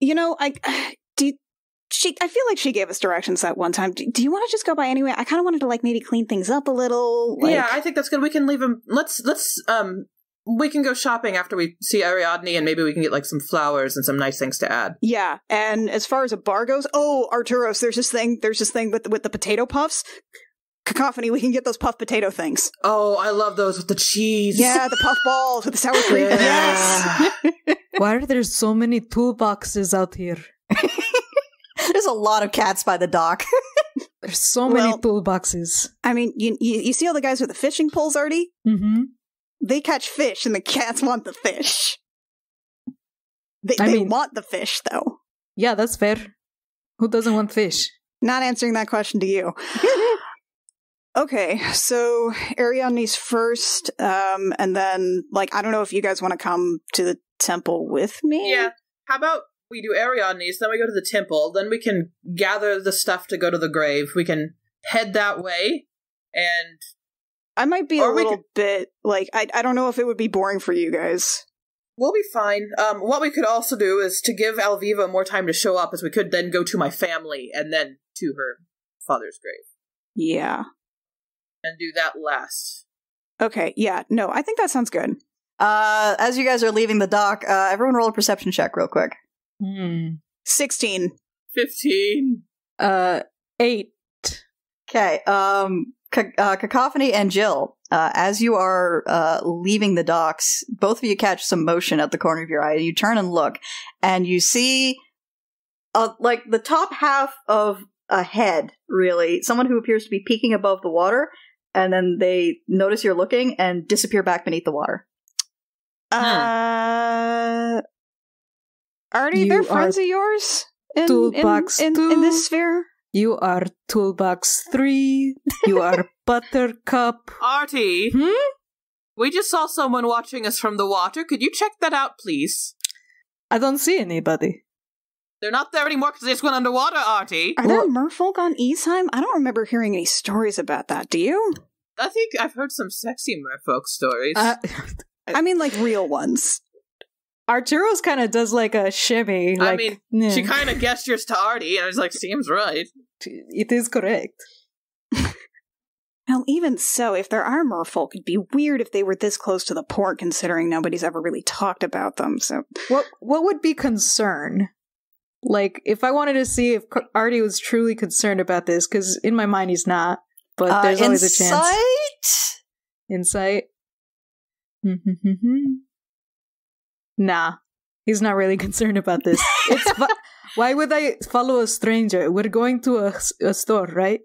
I feel like she gave us directions that one time. Do you want to just go by anyway? I kind of wanted to maybe clean things up a little. Yeah, I think that's good. We can leave him. We can go shopping after we see Ariadne, and maybe we can get some flowers and some nice things to add. Yeah, and as far as a bar goes, Arturos, there's this thing with the potato puffs. Cacophony, we can get those puff potato things. Oh, I love those with the cheese. Yeah, the puff balls with the sour cream. Yeah. Yes. Why are there so many toolboxes out here? There's a lot of cats by the dock. There's so many toolboxes. I mean, you see all the guys with the fishing poles, Artie? Mm-hmm. They catch fish, and the cats want the fish. They want the fish, though. Yeah, that's fair. Who doesn't want fish? Not answering that question to you. Okay, so Ariadne's first, and then, I don't know if you guys want to come to the temple with me? Yeah. How about we do Ariadne's, then we go to the temple, then we can gather the stuff to go to the grave. We can head that way, and... I might be a little bit, I don't know if it would be boring for you guys. We'll be fine. What we could also do is to give Elviva more time to show up, as we could then go to my family, and then to her father's grave. Yeah. And do that last. Okay, yeah, no, I think that sounds good. As you guys are leaving the dock, everyone roll a perception check real quick. 16. 15. 8. Okay, Cacophony and Jill, as you are leaving the docks, both of you catch some motion at the corner of your eye. You turn and look, and you see the top half of a head, really. Someone who appears to be peeking above the water, and then they notice you're looking and disappear back beneath the water. Artie, they're friends of yours? In this sphere? You are Toolbox 3. You are Buttercup. Artie! We just saw someone watching us from the water. Could you check that out, please? I don't see anybody. They're not there anymore because they just went underwater, Artie. Are there merfolk on Aesheim? I don't remember hearing any stories about that. Do you? I think I've heard some sexy merfolk stories. I mean, real ones. Arturos kind of does a shimmy. She kind of gestures to Artie, and I was seems right. It is correct. Well, even so, if there are merfolk, it'd be weird if they were this close to the port, considering nobody's ever really talked about them, so... What would be concern? Like, if I wanted to see if Artie was truly concerned about this, because in my mind he's not, but there's always a chance. Insight? Nah, he's not really concerned about this. Why would I follow a stranger? We're going to a store, right?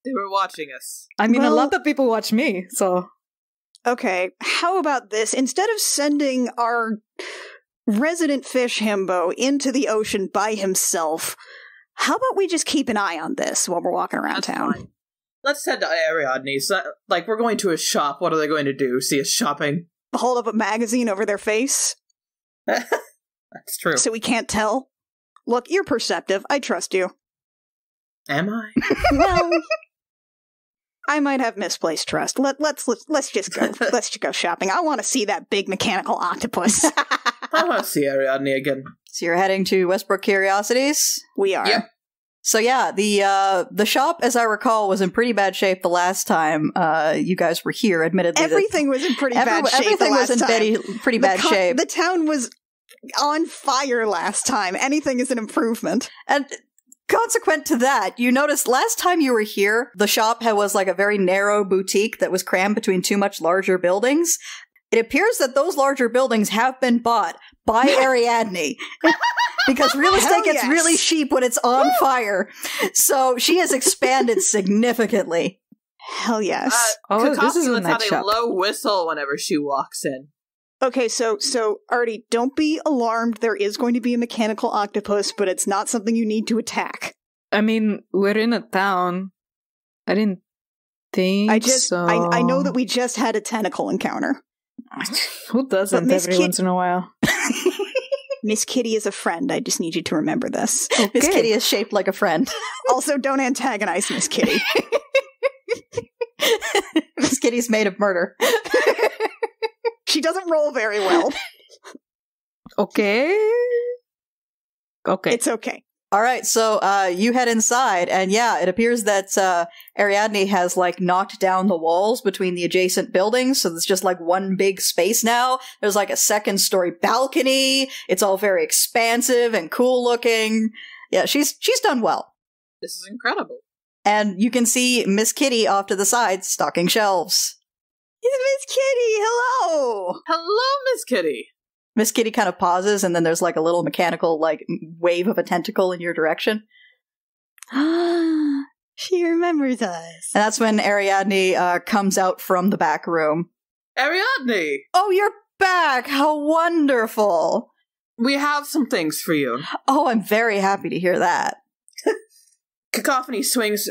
They were watching us. I mean, a lot of people watch me, so... Okay, how about this? Instead of sending our resident fish himbo into the ocean by himself, how about we just keep an eye on this while we're walking around town? Fine. Let's head to Ariadne's. Like, we're going to a shop. What are they going to do? See us shopping? Hold up a magazine over their face? That's true. So we can't tell? Look, you're perceptive. I trust you. Am I? Well... I might have misplaced trust. Let's just go. Let's just go shopping. I want to see that big mechanical octopus. I want to see Ariadne again. So you're heading to Westbrook Curiosities? We are. Yep. So yeah, the shop, as I recall, was in pretty bad shape the last time you guys were here. Admittedly, everything was in pretty bad shape. Everything was in pretty bad shape. The town was on fire last time. Anything is an improvement. And consequent to that, you noticed last time you were here, the shop was like a very narrow boutique that was crammed between two much larger buildings. It appears that those larger buildings have been bought by Ariadne. Because real estate gets really cheap when it's on fire. So she has expanded significantly. Hell yes. This is lets out a low whistle whenever she walks in. Okay, so Artie, don't be alarmed. There is going to be a mechanical octopus, but it's not something you need to attack. I mean, we're in a town. I didn't think so. I know that we just had a tentacle encounter. Who doesn't every once in a while? Miss Kitty is a friend. I just need you to remember this. Okay. Miss Kitty is shaped like a friend. Also, don't antagonize Miss Kitty. Miss Kitty's made of murder. She doesn't roll very well. Okay. It's okay. All right, so you head inside, and yeah, it appears that Ariadne has like knocked down the walls between the adjacent buildings, so there's just like one big space now. There's like a second-story balcony. It's all very expansive and cool looking. Yeah, she's done well. This is incredible. And you can see Miss Kitty off to the side stocking shelves. It's Miss Kitty! Hello! Hello, Miss Kitty! Miss Kitty kind of pauses, and then there's like a little mechanical like wave of a tentacle in your direction. She remembers us. And that's when Ariadne comes out from the back room. Ariadne! Oh, you're back! How wonderful! We have some things for you. Oh, I'm very happy to hear that. Cacophony swings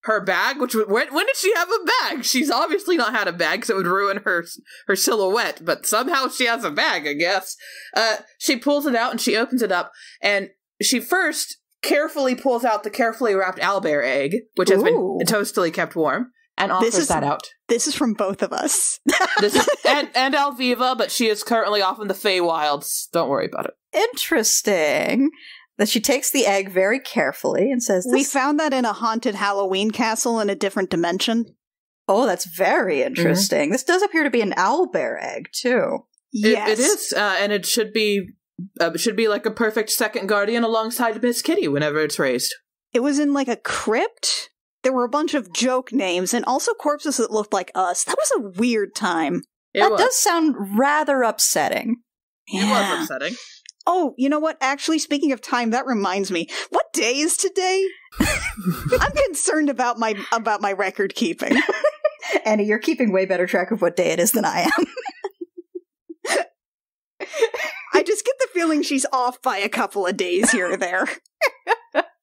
her bag, when did she have a bag? She's obviously not had a bag because it would ruin her silhouette, but somehow she has a bag, I guess. She pulls it out and she opens it up, and she first carefully pulls out the carefully wrapped owlbear egg, which has been toastily kept warm, and offers that out. This is from both of us. and Alviva, but she is currently off in the Feywilds. Don't worry about it. Interesting. That she takes the egg very carefully and says, We found that in a haunted Halloween castle in a different dimension. Oh, that's very interesting. Mm-hmm. This does appear to be an owlbear egg, too. Yes. It is, and it should be like a perfect second guardian alongside Miss Kitty whenever it's raised. It was in like a crypt. There were a bunch of joke names and also corpses that looked like us. That was a weird time. That does sound rather upsetting. It was upsetting. Oh, you know what? Actually, speaking of time, that reminds me. What day is today? I'm concerned about my record keeping. Annie, you're keeping way better track of what day it is than I am. I just get the feeling she's off by a couple of days here or there.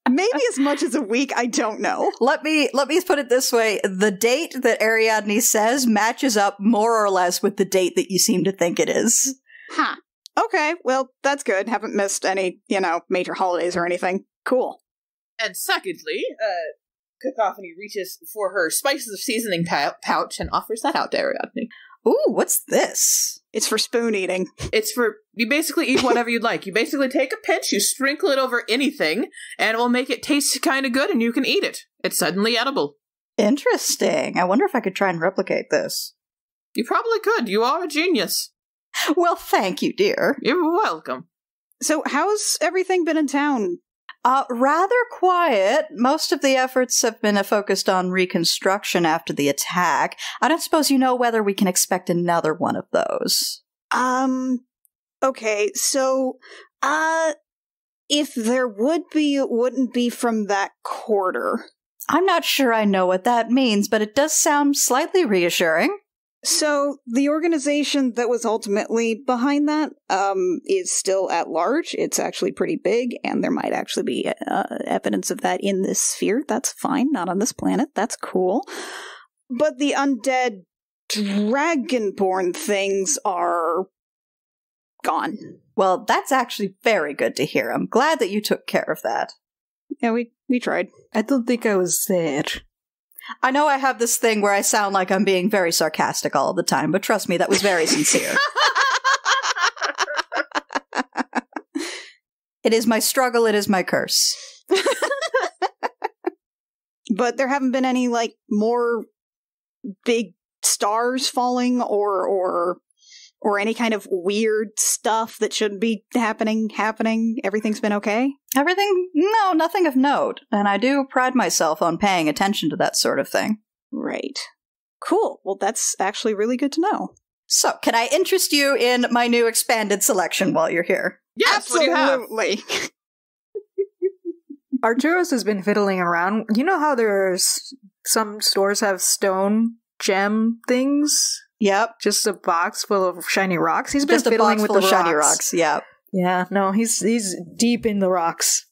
Maybe as much as a week, I don't know. Let me put it this way. The date that Ariadne says matches up more or less with the date that you seem to think it is. Huh. Okay, well, that's good. Haven't missed any, major holidays or anything. Cool. And secondly, Cacophony reaches for her spices of seasoning pouch and offers that out to Ariadne. Ooh, what's this? It's for spoon eating. It's for, you basically eat whatever you'd like. You basically take a pinch, you sprinkle it over anything, and it will make it taste kind of good and you can eat it. It's suddenly edible. Interesting. I wonder if I could try and replicate this. You probably could. You are a genius. Well, thank you, dear. You're welcome. So how's everything been in town? Rather quiet. Most of the efforts have been focused on reconstruction after the attack. I don't suppose you know whether we can expect another one of those. Okay, so, if there would be, it wouldn't be from that quarter. I'm not sure I know what that means, but it does sound slightly reassuring. So, the organization that was ultimately behind that, is still at large. It's actually pretty big, and there might actually be, evidence of that in this sphere. That's fine, not on this planet. That's cool. But the undead dragonborn things are gone. Well, that's actually very good to hear. I'm glad that you took care of that. Yeah, we tried. I don't think I was there. I know I have this thing where I sound like I'm being very sarcastic all the time, but trust me, that was very sincere. It is my struggle, it is my curse. But there haven't been any, like, more big stars falling or any kind of weird stuff that shouldn't be happening. Everything's been okay? Everything? No, nothing of note. And I do pride myself on paying attention to that sort of thing. Right. Cool. Well, that's actually really good to know. So, can I interest you in my new expanded selection while you're here? Yes, what do you have? Absolutely. Arturos has been fiddling around. You know how there's some stores have stone gem things? Yep. Just a box full of shiny rocks. He's been Just a fiddling box with full the of rocks. shiny rocks, yep. Yeah, no, he's deep in the rocks.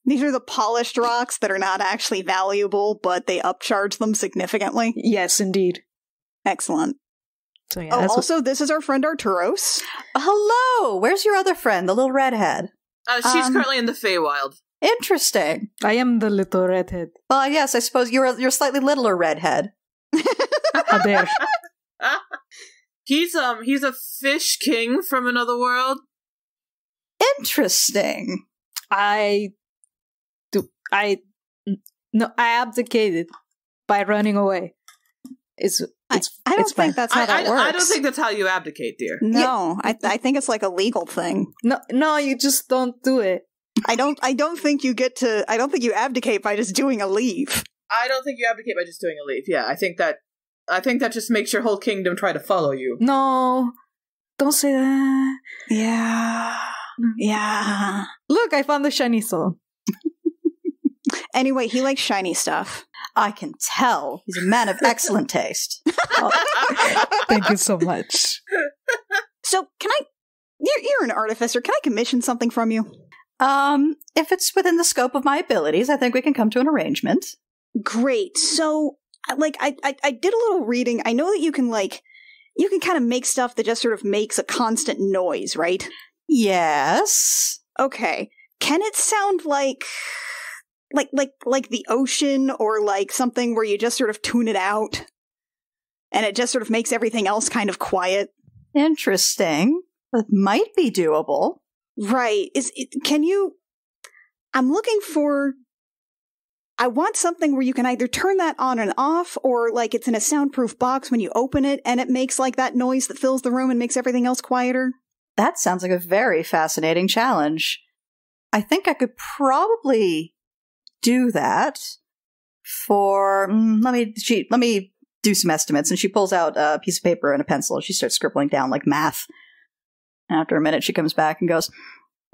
These are the polished rocks that are not actually valuable, but they upcharge them significantly. Yes, indeed. Excellent. So yeah, Oh, that's also, this is our friend Arturos. Hello! Where's your other friend, the little redhead? She's currently in the Feywild. Interesting. I am the little redhead. Well, yes, I suppose you're a slightly littler redhead. How dare. He's a fish king from another world. Interesting. I abdicated by running away. I don't think that's how that works. I don't think that's how you abdicate, dear. No, I think it's like a legal thing. No, you just don't do it. I don't think you abdicate by just doing a leave. I don't think you abdicate by just doing a leave. Yeah, I think that just makes your whole kingdom try to follow you. No, don't say that. Yeah. Look, I found the shiny stone. Anyway, he likes shiny stuff. I can tell. He's a man of excellent taste. Thank you so much. So, you're an artificer. Can I commission something from you? If it's within the scope of my abilities, I think we can come to an arrangement. Great. So, like, I did a little reading. I know that you can kind of make stuff that just sort of makes a constant noise, right? Yes. Okay. Can it sound like the ocean, or like something where you just sort of tune it out and it just sort of makes everything else kind of quiet? Interesting. That might be doable. Right. I want something where you can either turn that on and off, or like it's in a soundproof box when you open it and it makes like that noise that fills the room and makes everything else quieter. That sounds like a very fascinating challenge. I think I could probably do that for let me do some estimates. And she pulls out a piece of paper and a pencil and she starts scribbling down like math. After a minute she comes back and goes,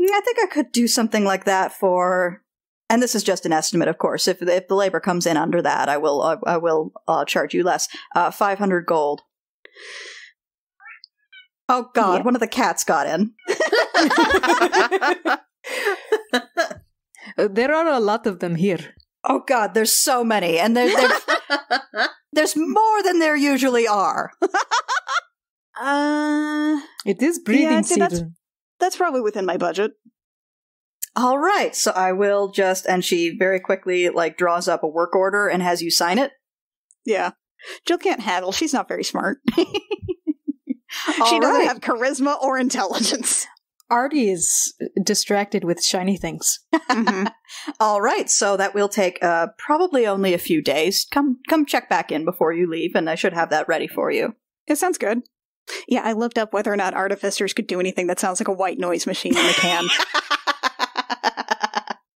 I think I could do something like that for, and this is just an estimate, of course, if the labor comes in under that, I will charge you less. 500 gold. Oh god, yeah. One of the cats got in. There are a lot of them here. Oh god, there's so many, and there's more than there usually are. It is breeding season. That's probably within my budget. All right, so I will just, and she very quickly draws up a work order and has you sign it. Yeah, Jill can't haggle. She's not very smart. She doesn't have charisma or intelligence. Artie is distracted with shiny things. Mhm. All right, so that will take probably only a few days. Come check back in before you leave, and I should have that ready for you. It sounds good. Yeah, I looked up whether or not artificers could do anything that sounds like a white noise machine in the can.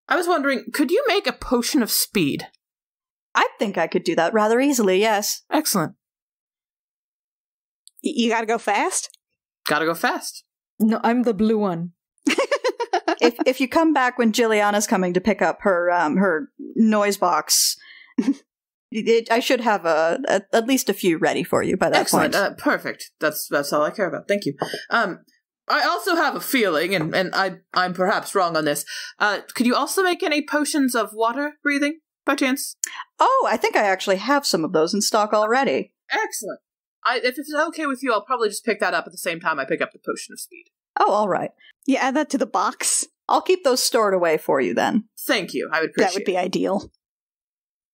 I was wondering, could you make a potion of speed? I think I could do that rather easily, yes. Excellent. You gotta go fast? Gotta go fast. No, I'm the blue one. if you come back when Jilliana's coming to pick up her noise box, I should have at least a few ready for you by that Excellent. point. Perfect. That's all I care about. Thank you. I also have a feeling, and I'm perhaps wrong on this. Could you also make any potions of water breathing, by chance? Oh, I think I actually have some of those in stock already. Excellent. If it's okay with you, I'll probably just pick that up at the same time I pick up the potion of speed. Oh, all right. Yeah, add that to the box. I'll keep those stored away for you then. Thank you. I would appreciate That would be ideal.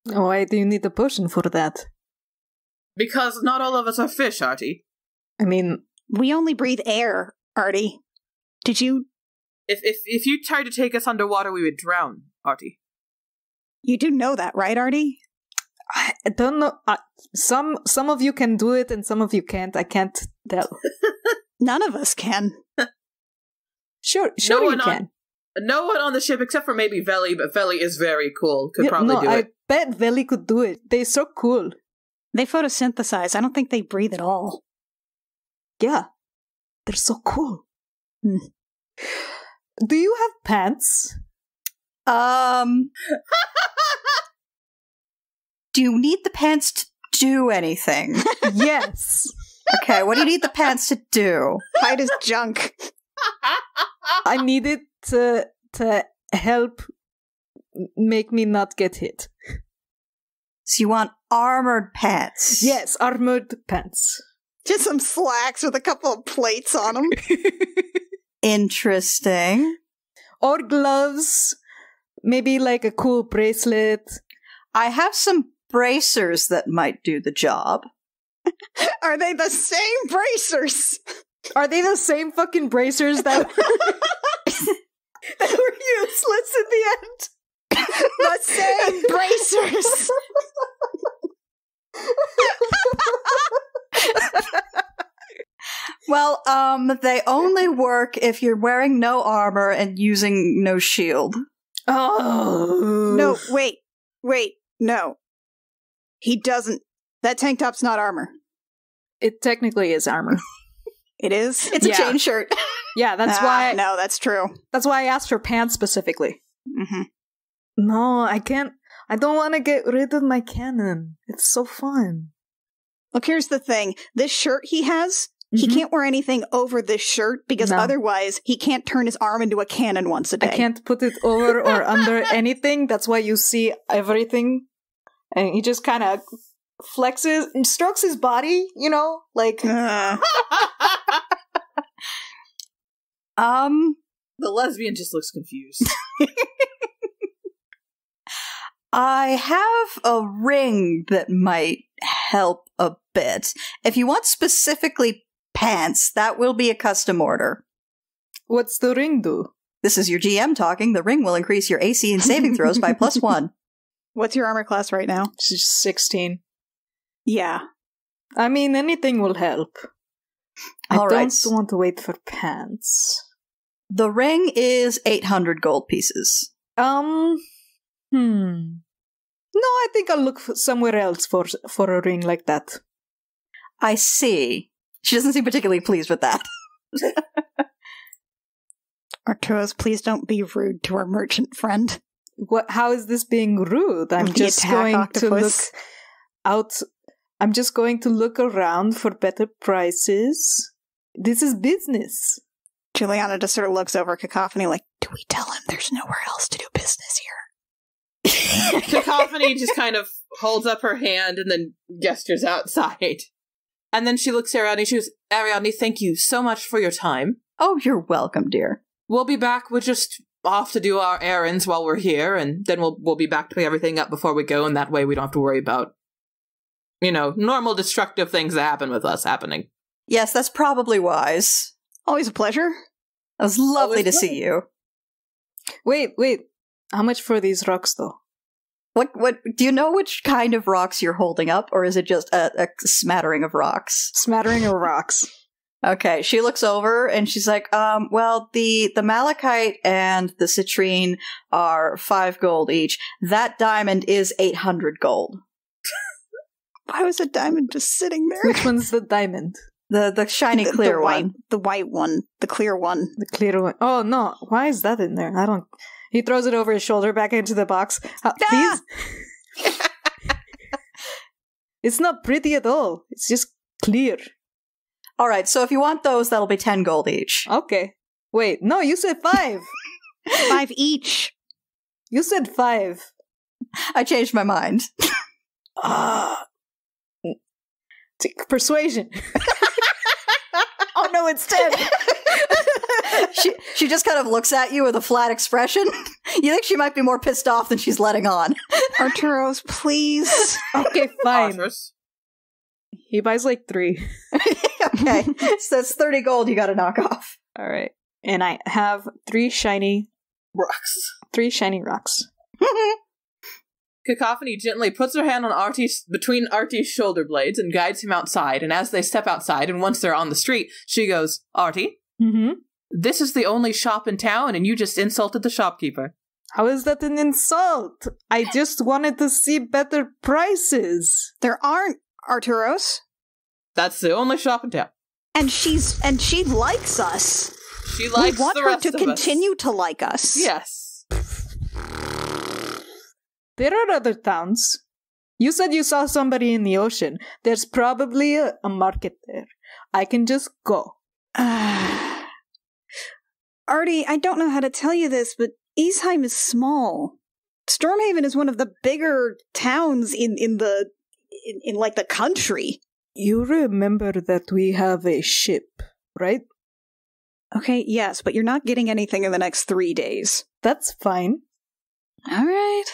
Oh, why do you need a potion for that? Because not all of us are fish, Artie. I mean, We only breathe air, Artie. Did you... If you tried to take us underwater, we would drown, Artie. You do know that, right, Artie? I don't know. Some of you can do it and some of you can't. I can't tell. None of us can. Sure No you one can. No one on the ship except for maybe Veli, but Veli is very cool. Could probably do I it. bet Veli could do it. They're so cool. They photosynthesize. I don't think they breathe at all. Yeah. They're so cool. Hmm. Do you have pants? Do you need the pants to do anything? Yes. Okay, what do you need the pants to do? Hide his junk. I need it to help make me not get hit. So you want armored pants? Yes, armored pants. Just some slacks with a couple of plates on them. Interesting. Or gloves. Maybe like a cool bracelet. I have some bracers that might do the job. Are they the same bracers? Are they the same fucking bracers that were useless in the end? The same bracers. Well, they only work if you're wearing no armor and using no shield. Oh. No, wait, no. He doesn't. That tank top's not armor. It technically is armor. It is? It's a chain shirt. Yeah, that's why No, that's true. that's why I asked for pants specifically. Mm-hmm. No, I can't. I don't want to get rid of my cannon. It's so fun. Look, here's the thing. This shirt he has, he Mhm. can't wear anything over this shirt because No. otherwise he can't turn his arm into a cannon once a day. I can't put it over or under anything. That's why you see everything. And he just kind of flexes and strokes his body, you know? Like, The lesbian just looks confused. I have a ring that might help a bit. If you want specifically pants, that will be a custom order. what's the ring do? This is your GM talking. The ring will increase your AC and saving throws by +1. What's your armor class right now? She's 16. Yeah. I mean, anything will help. I All don't right. want to wait for pants. The ring is 800 gold pieces. No, I think I'll look somewhere else for a ring like that. I see. She doesn't seem particularly pleased with that. Arcturus, please don't be rude to our merchant friend. What? How is this being rude? I'm The just attack going octopus. to look out. I'm just going to look around for better prices. This is business. Juliana just sort of looks over Cacophony like, do we tell him there's nowhere else to do business here? Cacophony just kind of holds up her hand and then gestures outside. And then she looks at Ariadne. She goes, Ariadne, thank you so much for your time. Oh, you're welcome, dear. We'll be back. We're just off to do our errands while we're here, and then we'll be back to pick everything up before we go, and that way we don't have to worry about, normal destructive things that happen with us happening. Yes, that's probably wise. Always a pleasure. It was lovely to see you. Wait. How much for these rocks, though? What do you know which kind of rocks you're holding up, or is it just a smattering of rocks? Smattering of rocks. Okay, she looks over and she's like, well, the malachite and the citrine are 5 gold each. That diamond is 800 gold. Why was a diamond just sitting there? Which one's the diamond? The shiny clear one. The white one. The clear one. The clear one. Oh, no. Why is that in there? I don't... He throws it over his shoulder back into the box. These... It's not pretty at all. It's just clear. Alright, so if you want those, that'll be 10 gold each. Okay. Wait, no, you said 5. 5 each. You said 5. I changed my mind. Persuasion. Oh no, it's 10. She just kind of looks at you with a flat expression. You think she might be more pissed off than she's letting on. Arturos, please. Okay, fine. Arthur's. He buys like 3. Okay, so that's 30 gold you gotta knock off. Alright. And I have 3 shiny Rocks. 3 shiny rocks. Cacophony gently puts her hand on between Artie's shoulder blades and guides him outside, and as they step outside, and once they're on the street, she goes, Artie, this is the only shop in town, and you just insulted the shopkeeper. How is that an insult? I just wanted to see better prices. There aren't, Arturos. That's the only shop in town. And she likes us. She likes we want the her rest to of continue us. to like us. Yes. There are other towns. You said you saw somebody in the ocean. There's probably a market there. I can just go. Artie, I don't know how to tell you this, but Aesheim is small. Stormhaven is one of the bigger towns in the country. You remember that we have a ship, right? Okay, yes, but you're not getting anything in the next 3 days. That's fine. All right.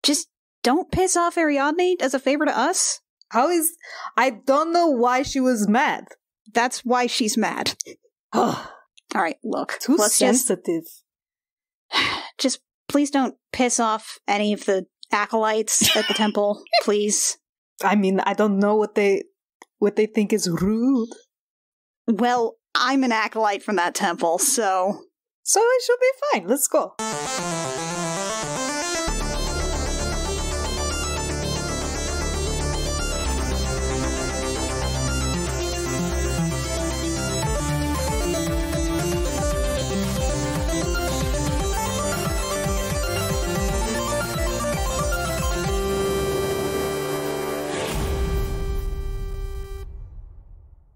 Just don't piss off Ariadne as a favor to us. I don't know why she was mad. That's why she's mad. All right, look. Too sensitive. Just please don't piss off any of the acolytes at the temple, please. I mean, I don't know what they think is rude. Well, I'm an acolyte from that temple, so it should be fine. Let's go.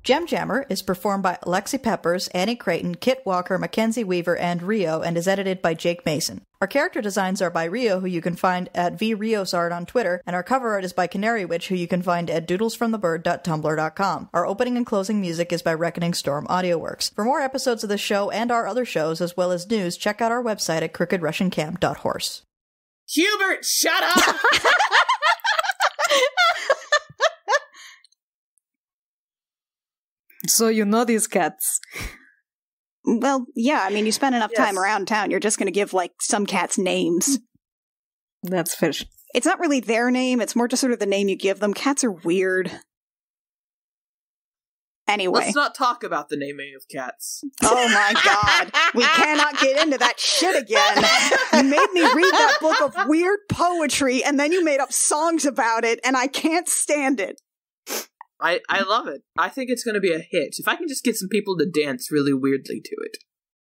Gem Jammer is performed by Alexi Peppers, Annie Creighton, Kit Walker, Mackenzie Weaver, and Rio, and is edited by Jake Mason. Our character designs are by Rio, who you can find at vriosart on Twitter, and our cover art is by Canary Witch, who you can find at doodlesfromthebird.tumblr.com. Our opening and closing music is by Reckoning Storm AudioWorks. For more episodes of the show and our other shows, as well as news, check out our website at crookedrussiancamp.horse. Hubert, shut up! So you know these cats. Well, yeah, I mean, you spend enough time around town, you're just going to give, some cats names. That's fair. It's not really their name, it's more just sort of the name you give them. Cats are weird. Anyway. Let's not talk about the naming of cats. Oh my god. We cannot get into that shit again. You made me read that book of weird poetry, and then you made up songs about it, and I can't stand it. I love it. I think it's going to be a hit. If I can just get some people to dance really weirdly to it.